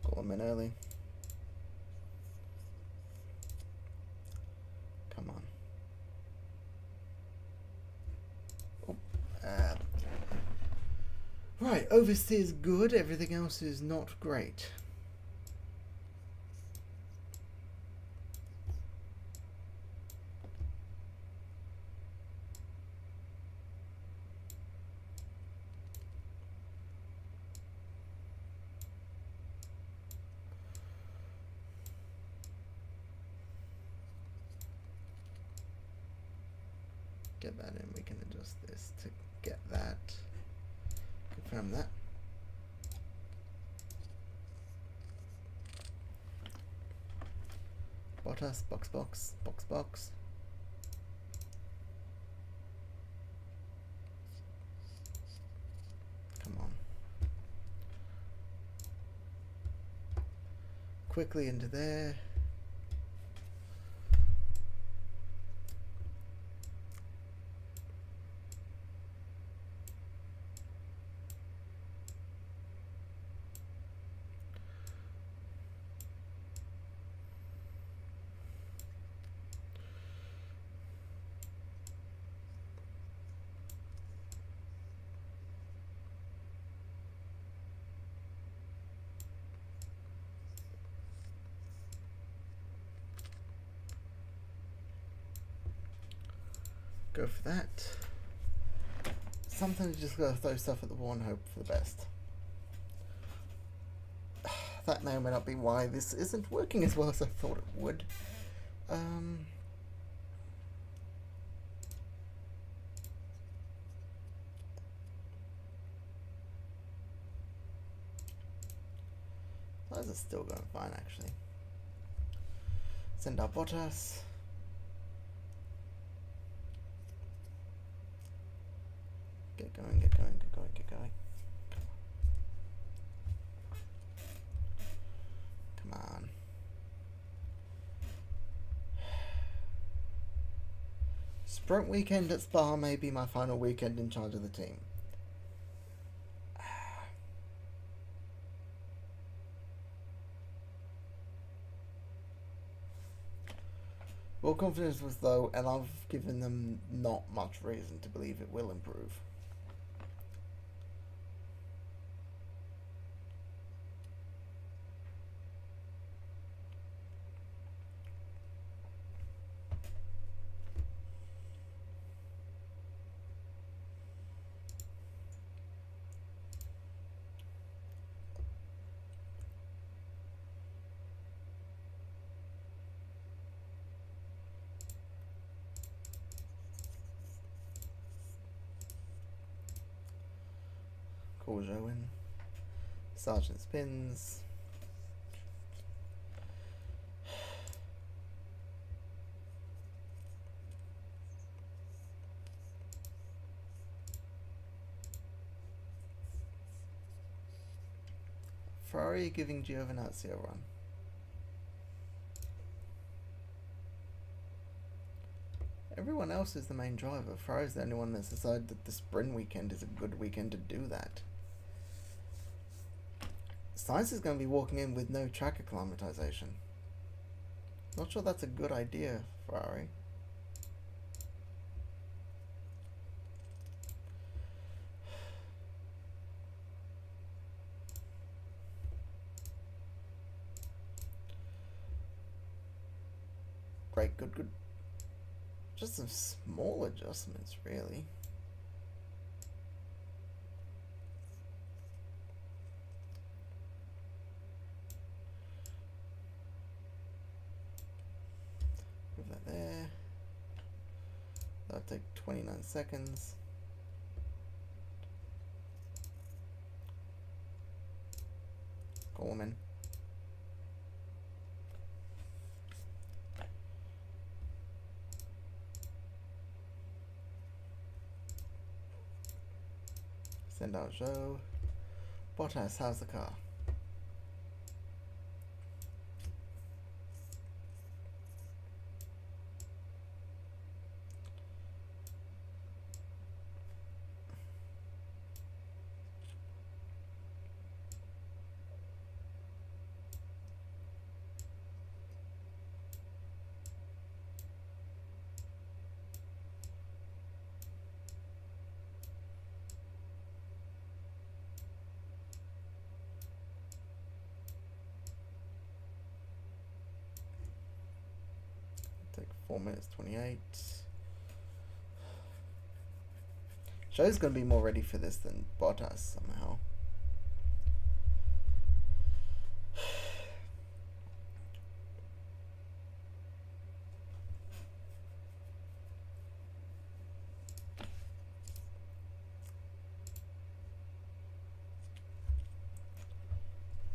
Call him in early. Come on. Oh, right, oversteer is good. Everything else is not great. Get that in. We can adjust this to get that. Confirm that. Bottas, box, box, box, box. Come on. Quickly into there. Go for that. Sometimes you just gotta throw stuff at the wall and hope for the best. That may or may not be why this isn't working as well as I thought it would. Those are still going fine, actually. Send our Bottas. Get going, get going, get going, get going. Come on. Sprint weekend at Spa may be my final weekend in charge of the team. Well, confidence was low, and I've given them not much reason to believe it will improve. Owen. Sergeant spins. Ferrari giving Giovinazzi a run. Everyone else is the main driver. Ferrari's the only one that's decided that the sprint weekend is a good weekend to do that. Sainz is going to be walking in with no track acclimatization. Not sure that's a good idea, Ferrari. Great, good, good. Just some small adjustments, really. Move that there. That'll take 29 seconds. Coleman. Send out Joe. Bottas, how's the car? Take 4 minutes 28. Joe's gonna be more ready for this than Bottas somehow.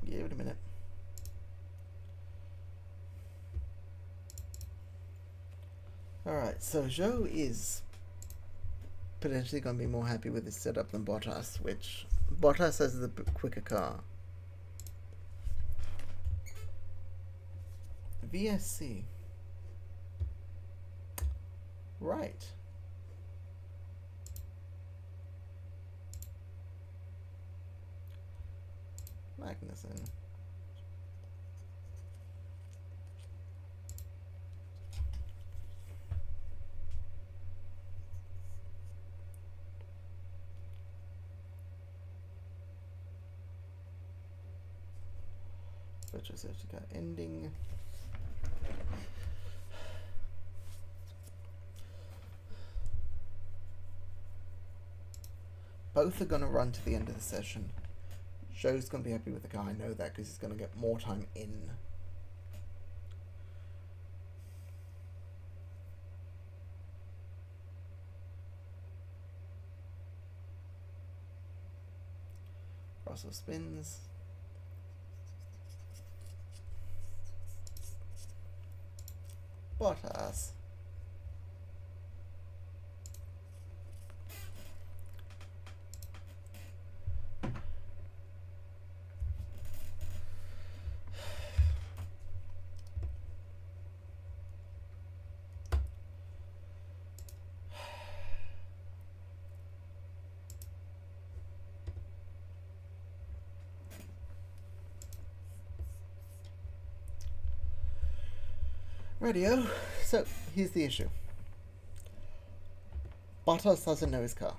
Give it a minute. Alright, so Joe is potentially going to be more happy with his setup than Bottas, which Bottas has the quicker car. VSC. Right. Magnussen. Virtual safety car ending. Both are going to run to the end of the session. Joe's going to be happy with the car. I know that because he's going to get more time in. Russell spins. Bottas. Radio. So, here's the issue. Bottas doesn't know his car.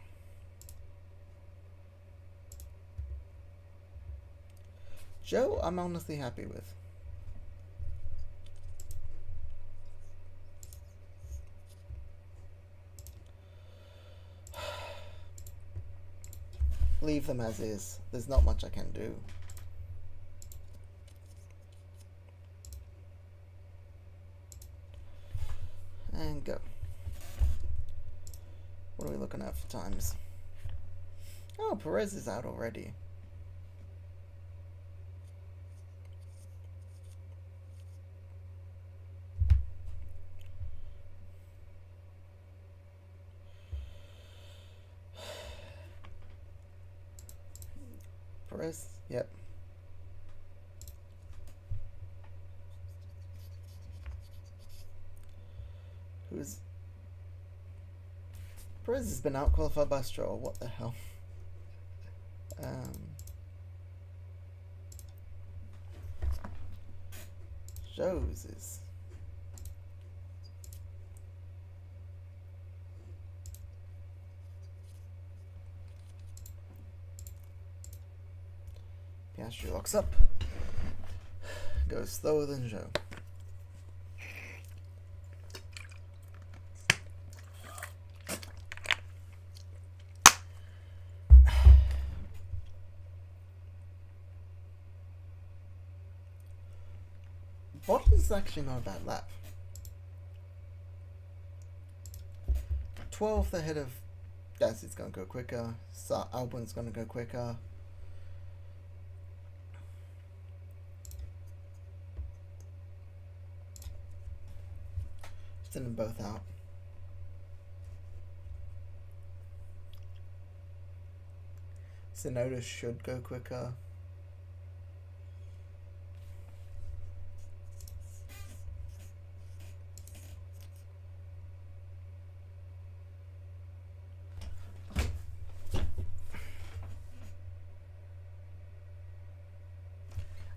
Joe, I'm honestly happy with. Leave them as is. There's not much I can do. And go. What are we looking at for times? Oh, Perez is out already. Perez, yep. Who's... Perez has been out qualified by Stroll. What the hell? Joe's is... Piastri locks up. Goes slower than Joe. Bottas is actually not a bad lap. 12th ahead of Gasly's going to go quicker. Albon's going to go quicker. Send them both out. Tsunoda should go quicker.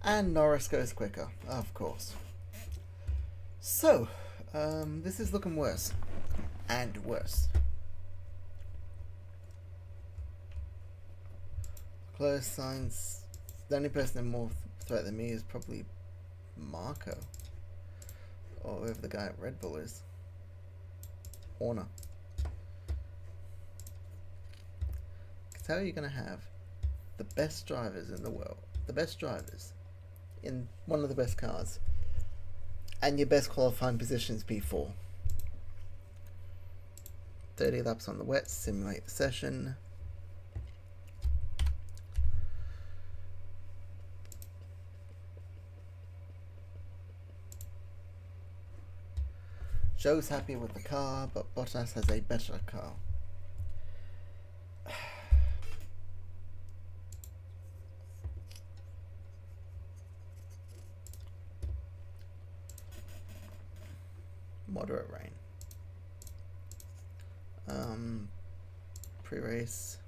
And Norris goes quicker, of course. So, this is looking worse. And worse. Close signs. The only person in more threat than me is probably Marco. Or whoever the guy at Red Bull is. Horner. Because how are you going to have the best drivers in the world? The best drivers in one of the best cars, and your best qualifying positions P4. 30 laps on the wet, simulate the session. Joe's happy with the car, but Bottas has a better car. Moderate rain. Pre-race.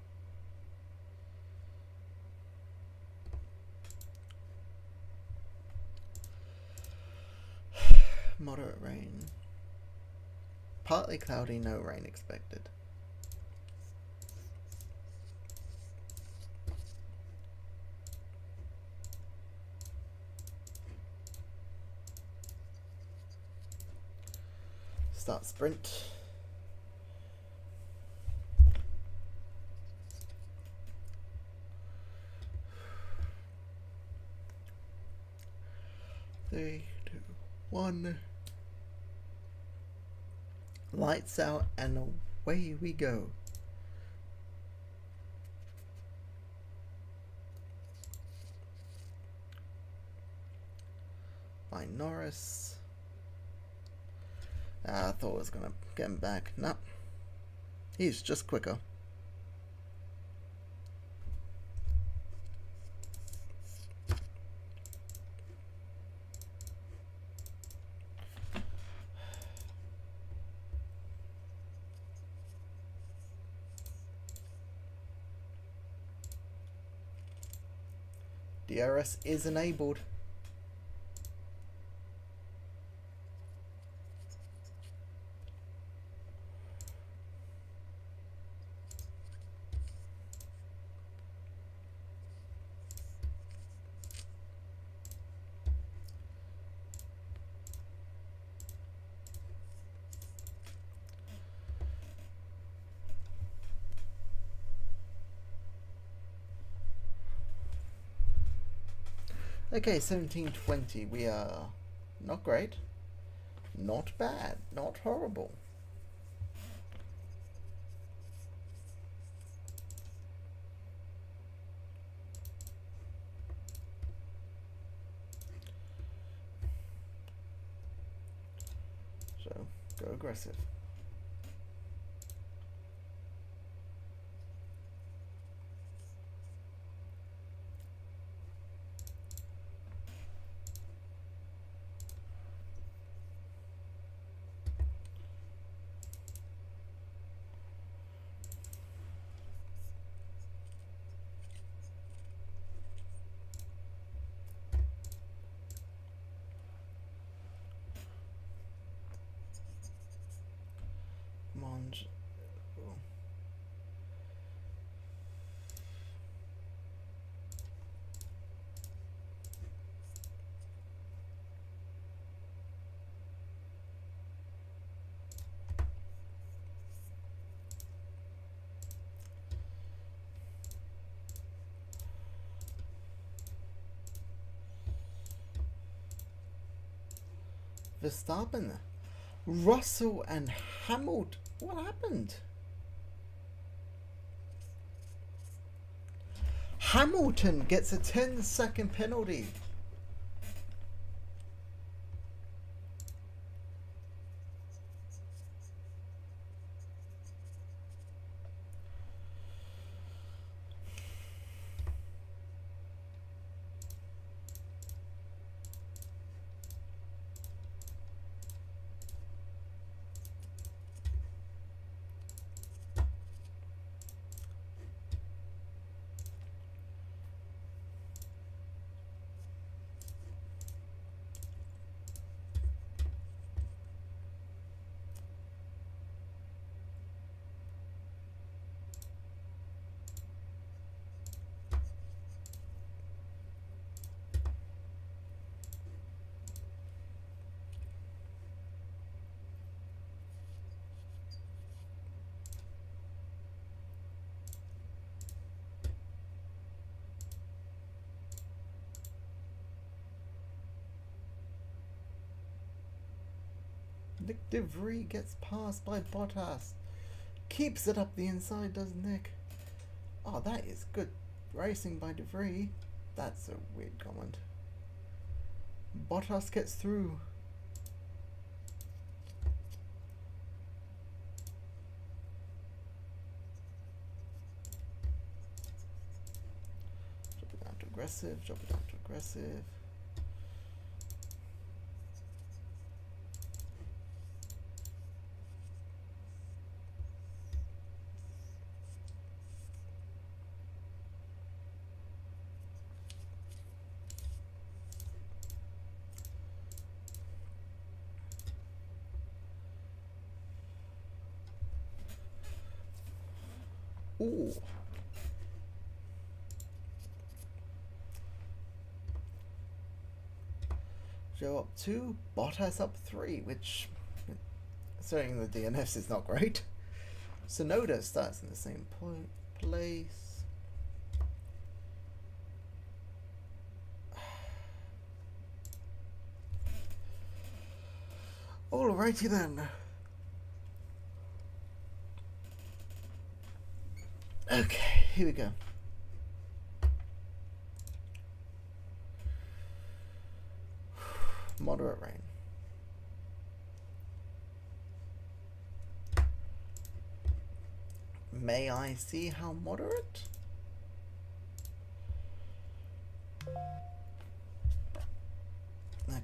Moderate rain. Partly cloudy, no rain expected. Start sprint. 3, 2, 1. Lights out and away we go. By Norris. I thought I was gonna get him back. No. He's just quicker. DRS is enabled. Okay, 1720. We are not great, not bad, not horrible. So, go aggressive. Come on. Verstappen, Russell and Hamilton. What happened? Hamilton gets a 10-second penalty. Nick DeVries gets passed by Bottas. Keeps it up the inside, does Nick. Oh, that is good racing by DeVries. That's a weird comment. Bottas gets through. Drop it down to aggressive, drop it down to aggressive. Ooh. Joe up 2, Bottas up 3, which, considering the DNFs, is not great. Sonoda starts in the same place. Alrighty then. Okay, here we go. Moderate rain. May I see how moderate?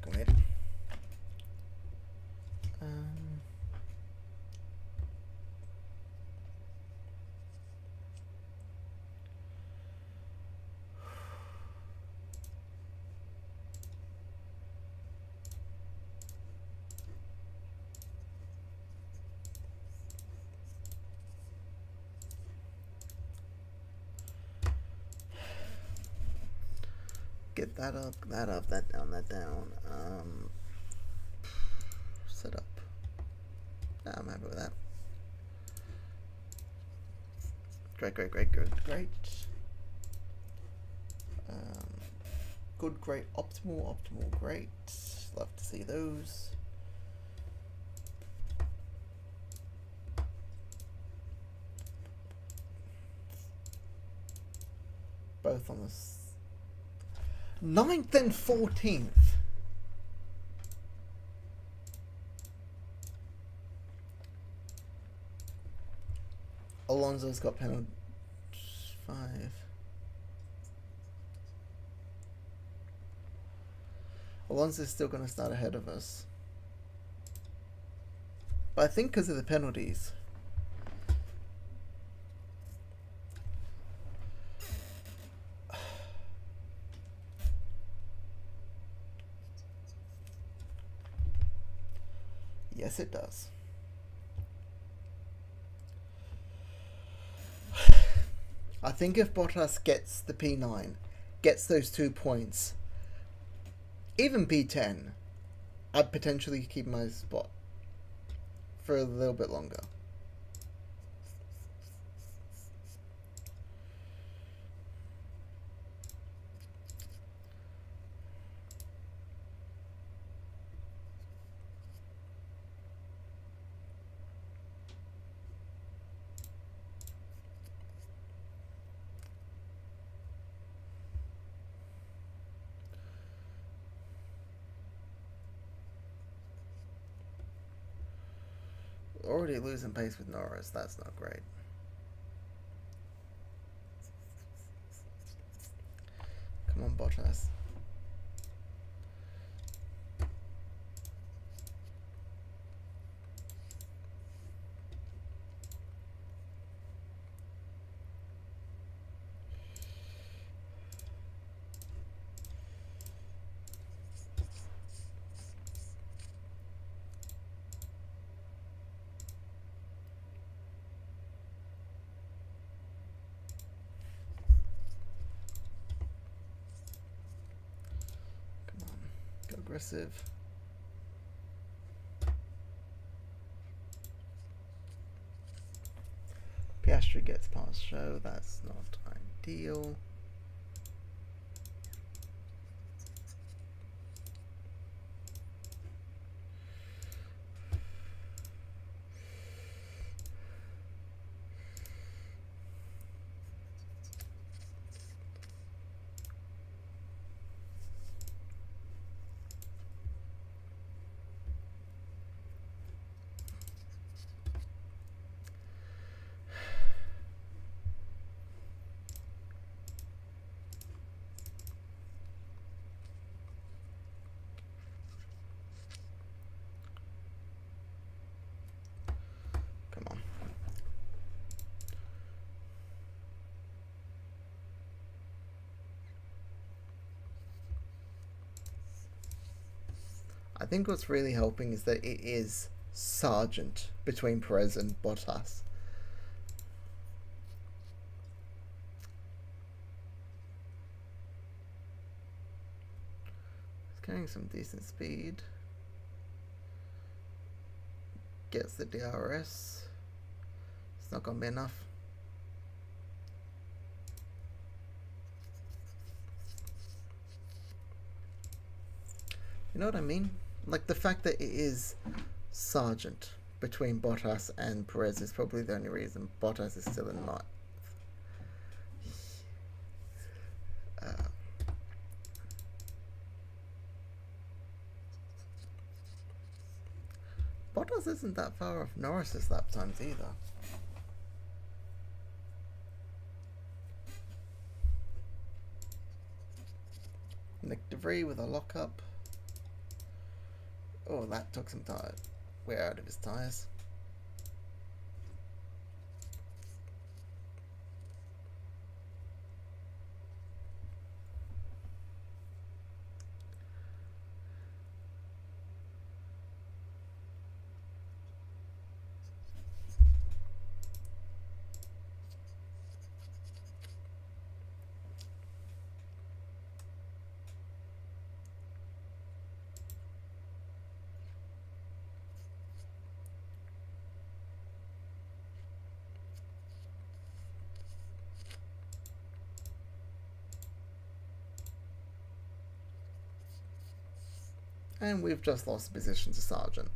Go ahead. Get that up, that down. Set up. I'm happy with that. Great. Good, great, optimal, great. Love to see those. Both on the 9th and 14th. Alonso's got penalty 5. Alonso's still going to start ahead of us. But I think because of the penalties. Yes, it does. I think if Bottas gets the P9, gets those 2 points, even P10, I'd potentially keep my spot for a little bit longer. Already losing pace with Norris, that's not great. Come on, Bottas. Aggressive. Piastri gets past Show, that's not ideal. I think what's really helping is that it is Sargent between Perez and Bottas. It's carrying some decent speed. Gets the DRS. It's not going to be enough. You know what I mean? Like the fact that it is Sergeant between Bottas and Perez is probably the only reason Bottas is still in ninth. Bottas isn't that far off Norris's lap times either. Nick DeVries with a lockup. Oh, that took some time. We're out of his tyres. And we've just lost position to Sargent.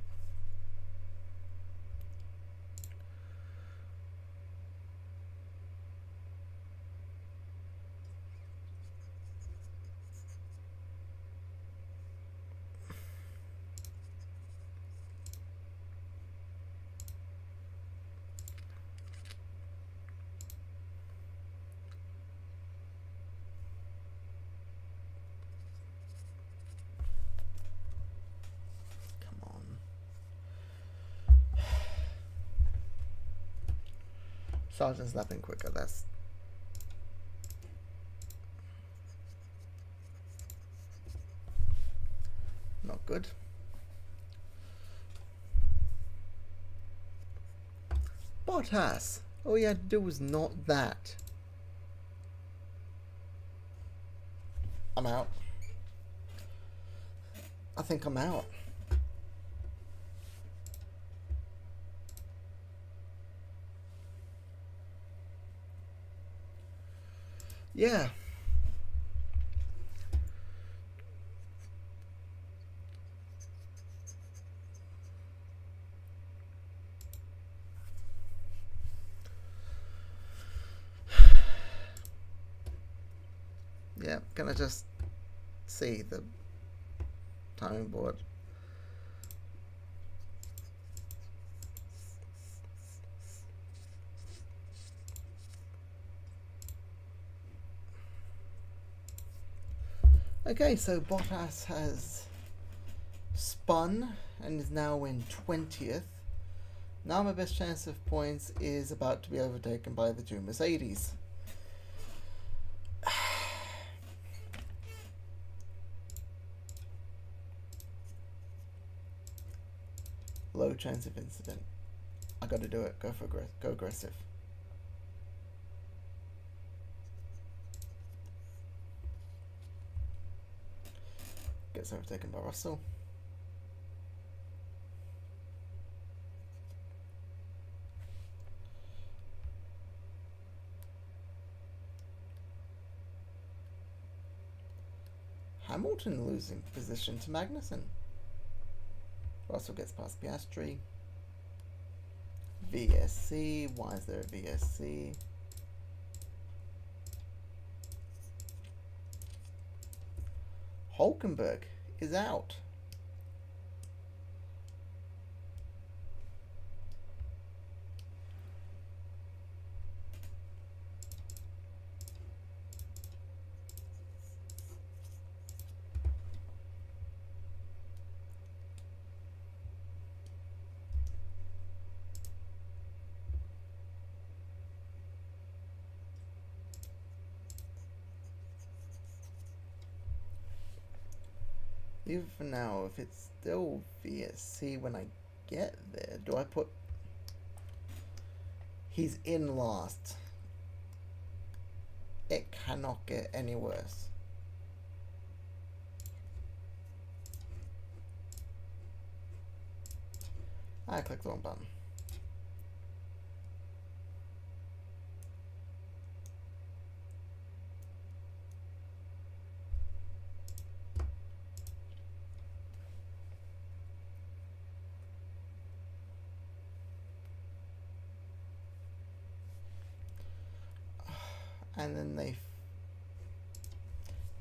Sargent's lapping quicker, that's not good. Bottas! All you had to do was not that. I'm out. I think I'm out. Yeah. Yeah, can I just see the timing board? Okay, so Bottas has spun and is now in 20th. Now my best chance of points is about to be overtaken by the two Mercedes. Low chance of incident. I gotta do it. Go aggressive. Gets overtaken by Russell. Hamilton losing position to Magnussen. Russell gets past Piastri. VSC. Why is there a VSC? Hulkenberg is out. Even for now, if it's still VSC when I get there, do I put... He's in last. It cannot get any worse. I clicked the wrong button. and then they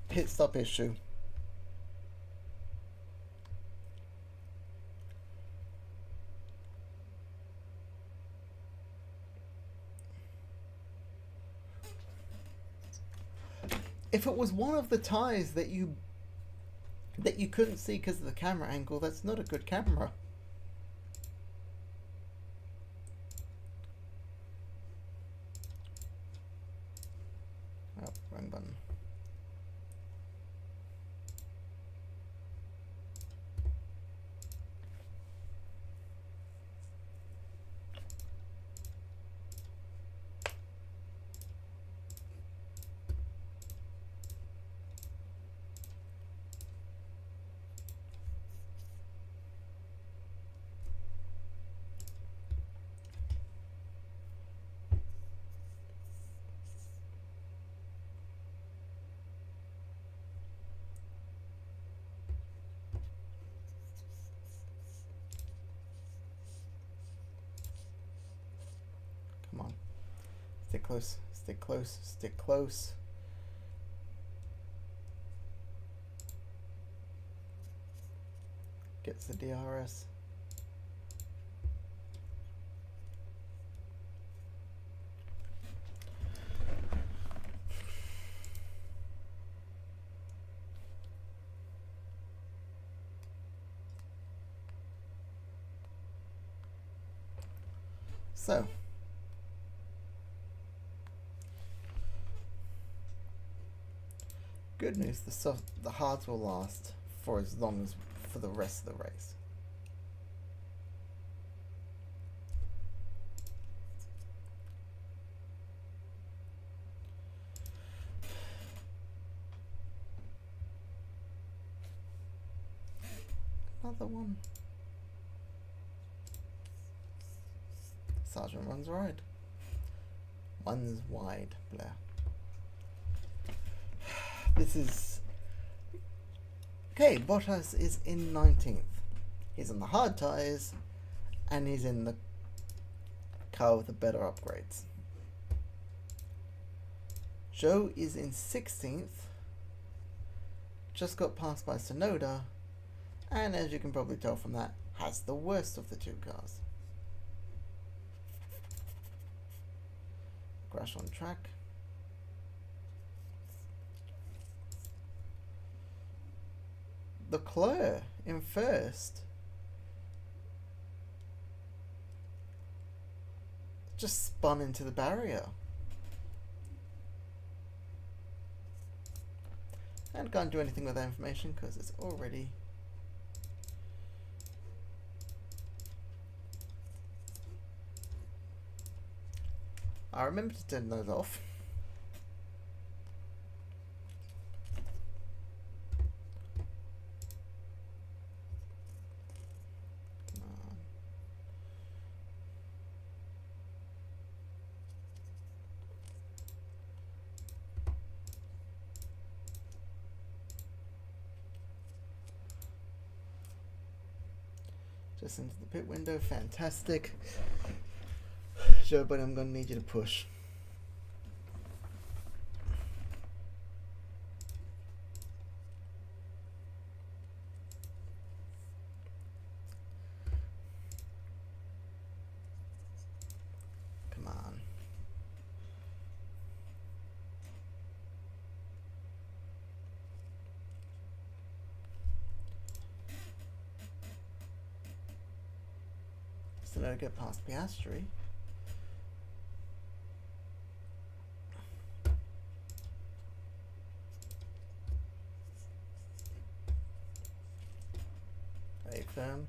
pit stop issue. If it was one of the ties that you couldn't see because of the camera angle, that's not a good camera. Oh, wrong button. Come on. Stick close, stick close, stick close. Gets the DRS. So, good news, the hards will last for as long as for the rest of the race. Another one. Sergeant runs wide. One's wide, Blair. This is... Okay, Bottas is in 19th. He's on the hard tyres, and he's in the car with the better upgrades. Joe is in 16th. Just got passed by Sonoda, and as you can probably tell from that, has the worst of the two cars. Crash on track. Leclerc in first. Just spun into the barrier. And can't do anything with that information because it's already... I remember to turn those off. Just into the pit window, fantastic. Joe, but I'm going to need you to push. Come on. So now get past Piastri. Firm.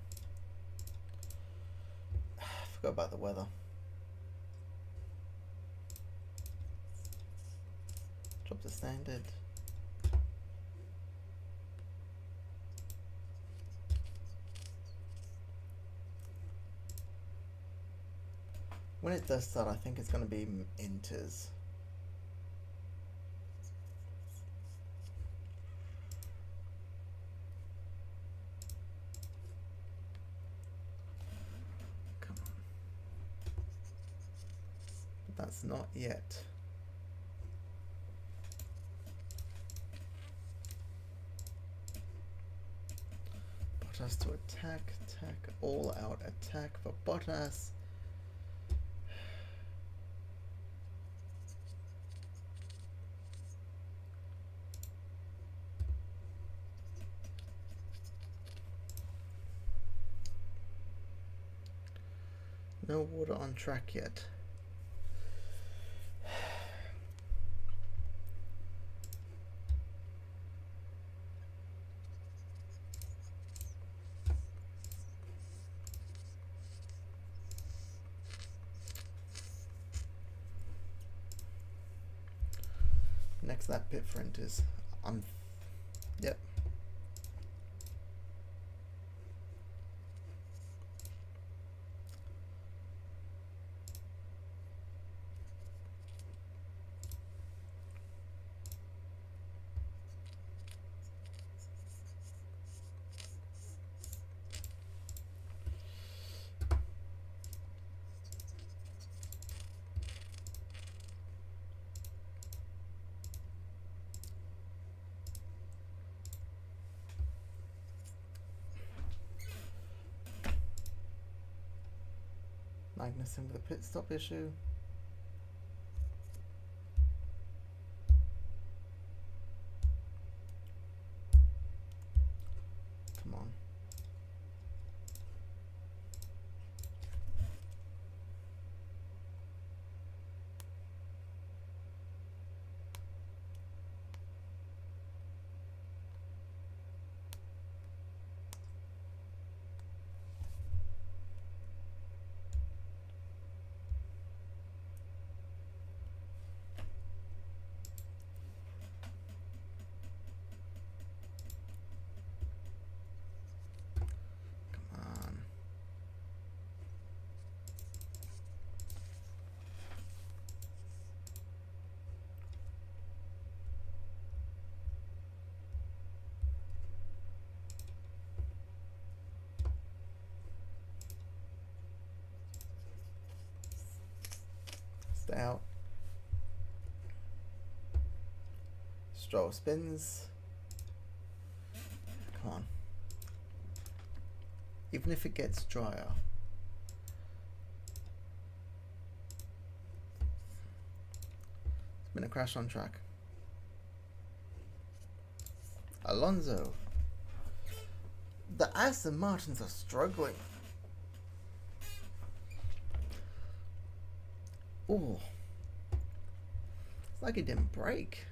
Forgot about the weather. Drop the standard. When it does start, I think it's going to be inters. That's not yet. Bottas to attack, all out attack for Bottas. No water on track yet. Next lap pit front is yep. Magnussen with a pit stop issue. Come on. Stay out. Stroll spins. Come on. Even if it gets drier. It's been a crash on track. Alonso. The Aston Martins are struggling. Oh, it's like it didn't break.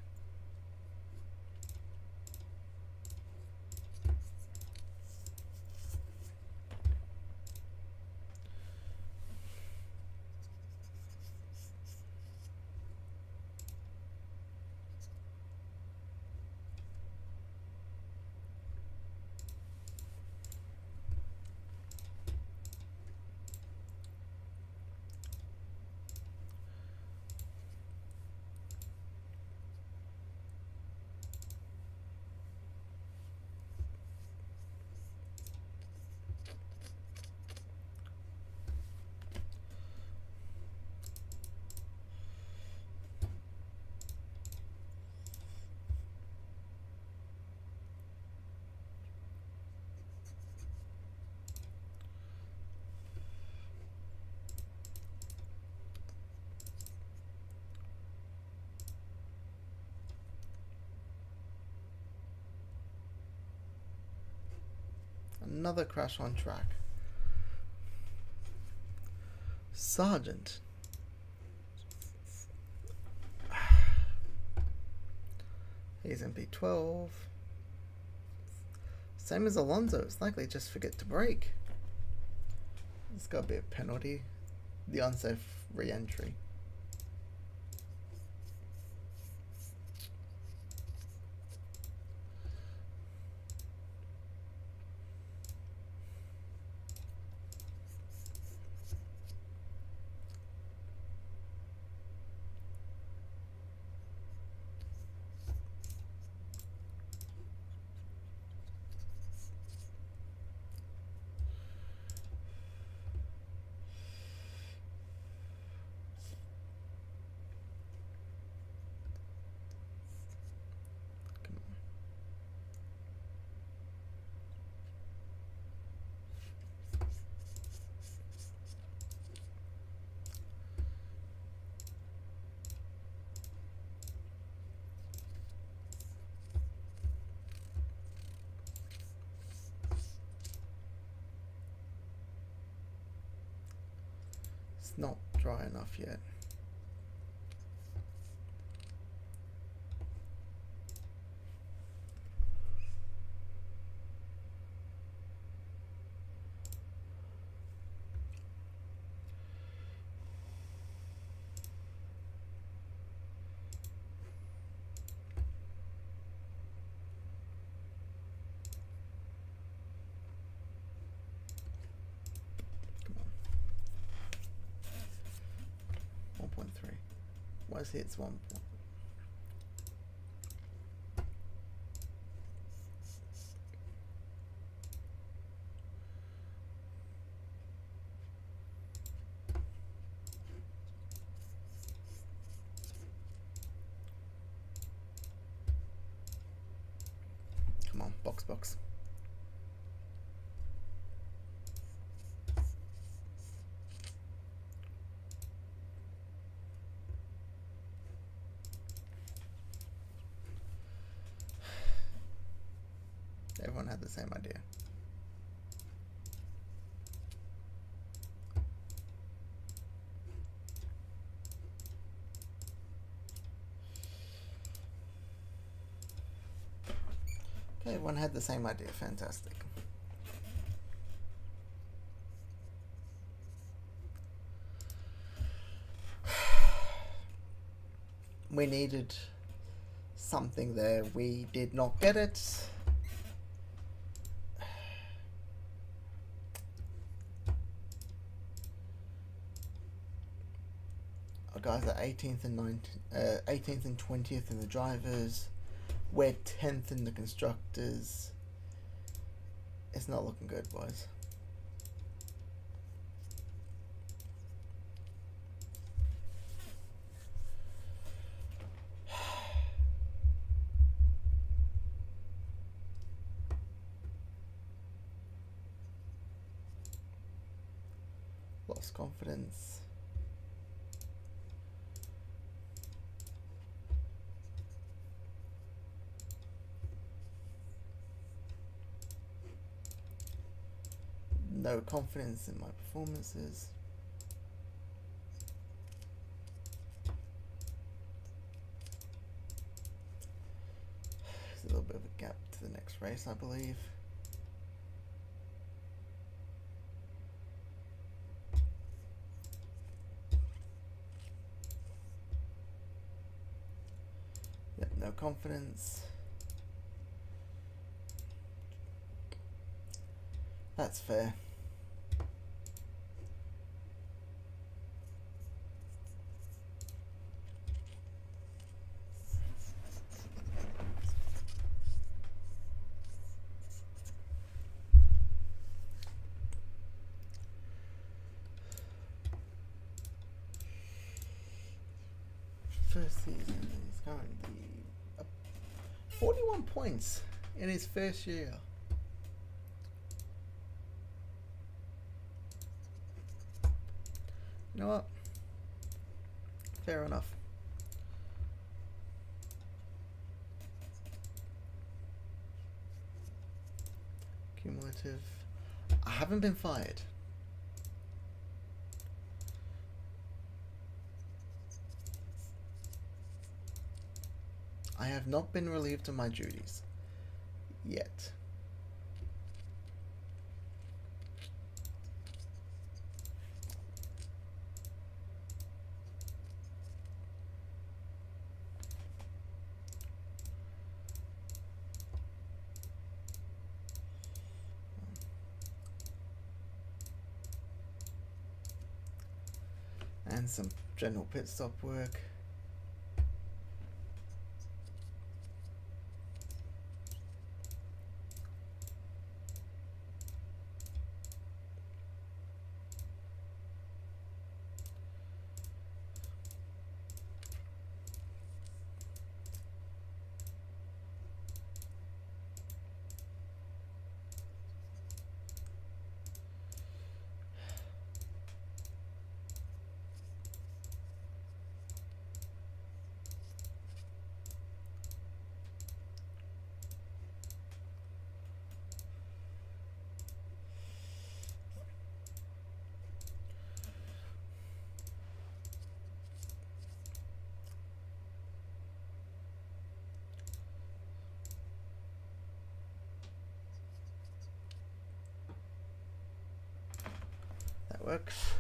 Another crash on track. Sargent. He's in P12. Same as Alonso. It's likely just forget to brake. There's got to be a penalty. The unsafe re-entry. It's not dry enough yet. Come on. 1.3. Why is it's 1. Come on, box. Everyone had the same idea. Okay, everyone had the same idea. Fantastic. We needed something there. We did not get it. Our guys are 18th and 18th and 20th in the drivers. We're 10th in the constructors. It's not looking good, boys. Lost confidence. No confidence in my performances. There's a little bit of a gap to the next race, I believe. Yep, no confidence. That's fair. First season, he's currently 41 points in his first year. You know what? Fair enough. Cumulative. I haven't been fired. I have not been relieved of my duties. Yet. And some general pit stop work. works.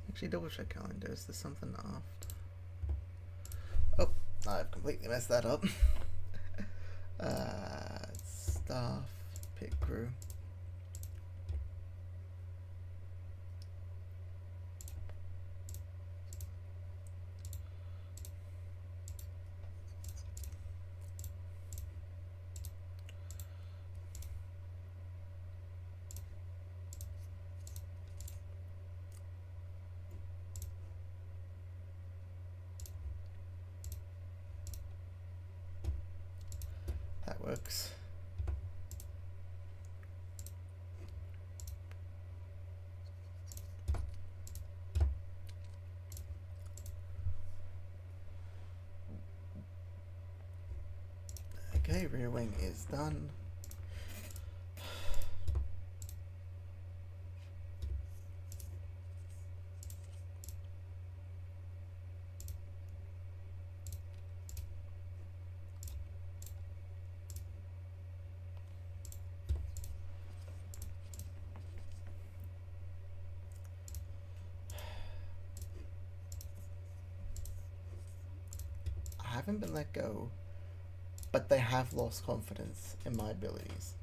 Actually, double check calendar. Is there something after? Oh, I've completely messed that up. Staff, pit crew. That works. Okay, rear wing is done. I haven't been let go, but they have lost confidence in my abilities.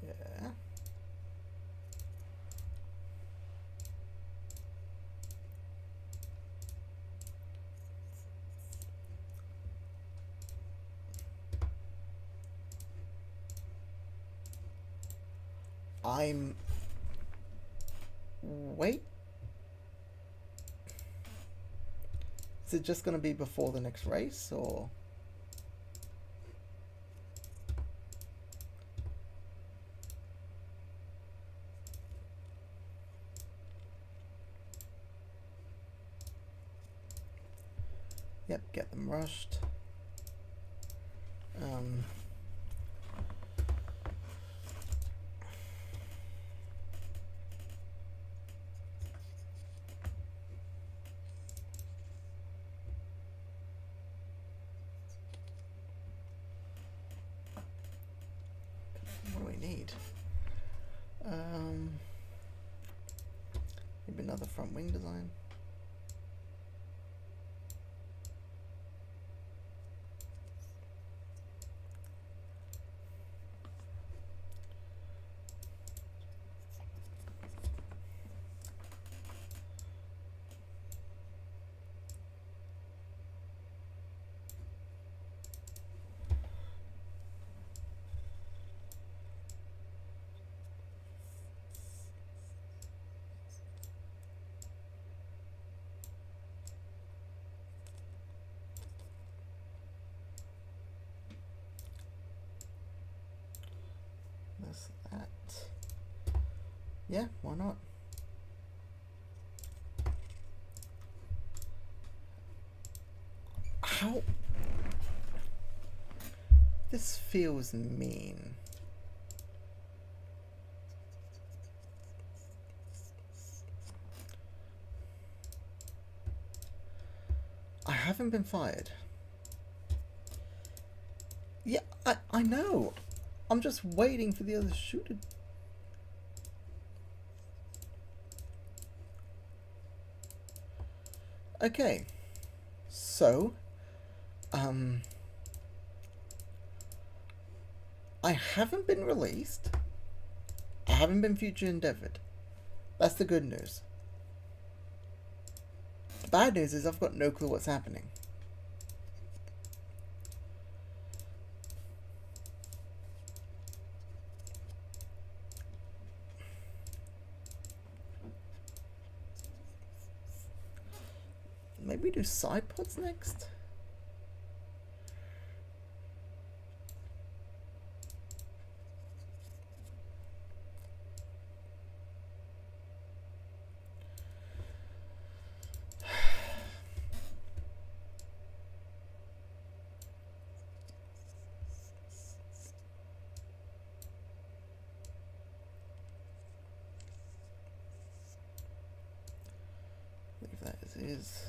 Yeah. Wait. Is it just going to be before the next race, or? Yep, get them rushed. What do we need? Maybe another front wing design. That's that. Yeah, why not? How? This feels mean. I haven't been fired. Yeah, I know. I'm just waiting for the other shooter. Okay. So, I haven't been released. I haven't been future endeavored. That's the good news. The bad news is I've got no clue what's happening. Maybe do side pods next? Leave that as is.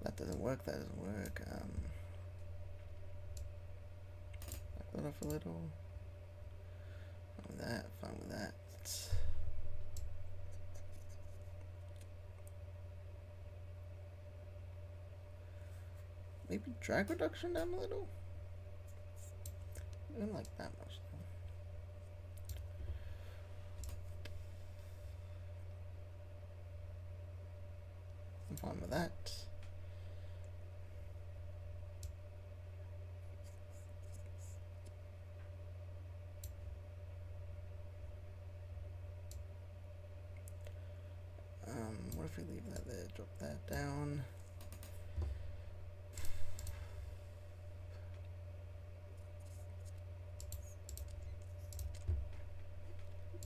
That doesn't work, that doesn't work. Back that off a little. Fine with that, fine with that. Maybe drag reduction down a little? I don't like that much though. I'm fine with that. What if we leave that there, drop that down?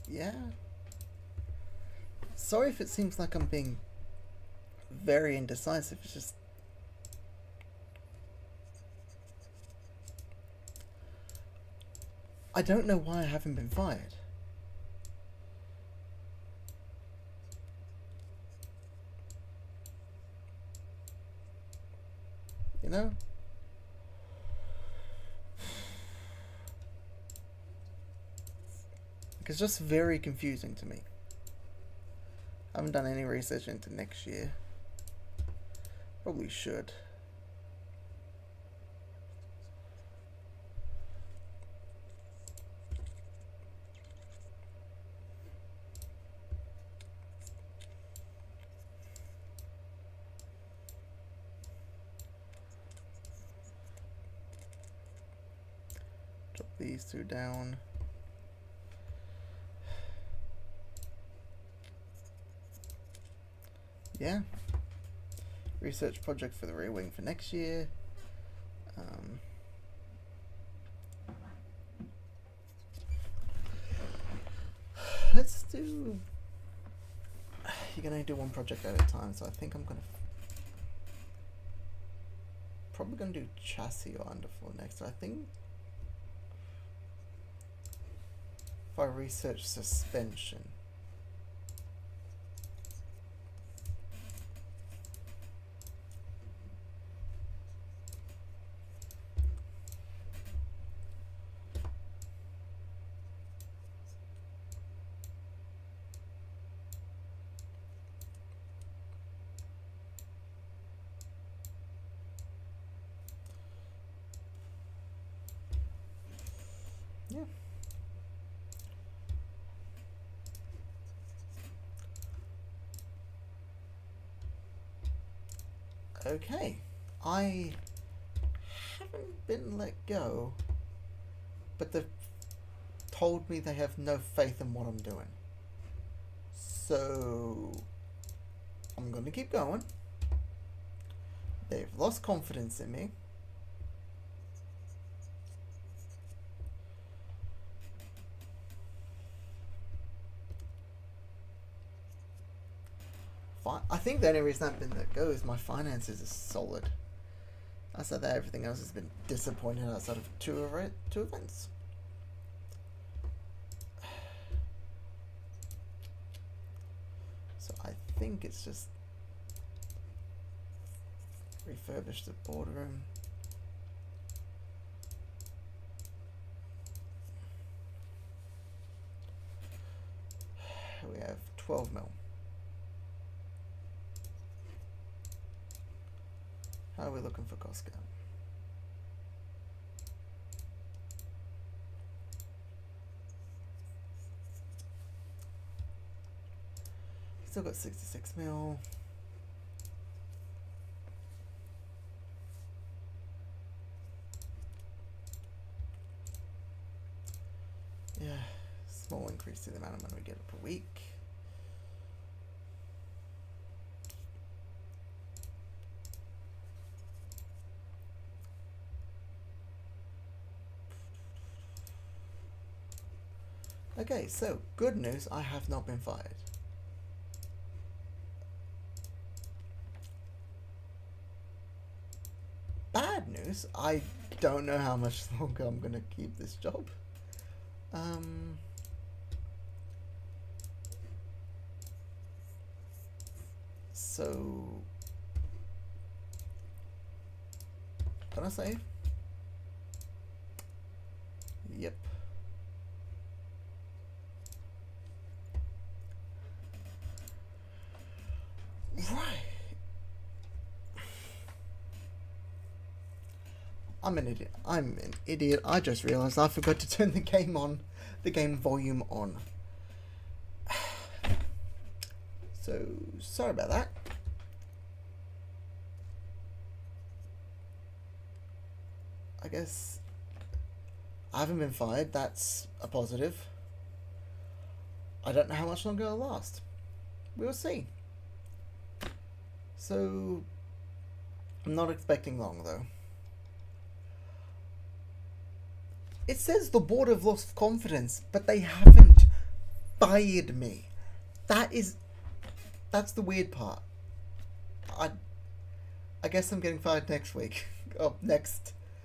Yeah. Sorry if it seems like I'm being very indecisive, it's just... I don't know why I haven't been fired. You know? It's just very confusing to me. I haven't done any research into next year. Probably should. Drop these two down. Yeah. Research project for the rear wing for next year. Let's do... You're gonna do one project at a time, so I think I'm gonna... Probably gonna do chassis or underfloor next, so I think... If I research suspension... Yeah. Okay. I haven't been let go, but they've told me they have no faith in what I'm doing. So I'm gonna keep going. They've lost confidence in me. I think the only reason I've been let go is my finances are solid. Outside of that, everything else has been disappointing outside of two events. So I think it's just refurbish the boardroom. We have 12 mil. How are we looking for cost gap? Still got 66 mil. Yeah, small increase in the amount of money we get per week. Okay, so good news, I have not been fired. Bad news, I don't know how much longer I'm gonna keep this job. So can I save? Yep. Right. I'm an idiot. I just realised I forgot to turn the game on, the game volume on. So sorry about that. I guess I haven't been fired. That's a positive. I don't know how much longer it'll last. We'll see. So I'm not expecting long though. It says the board have lost confidence, but they haven't fired me. That's the weird part. I guess I'm getting fired next week. Oh, next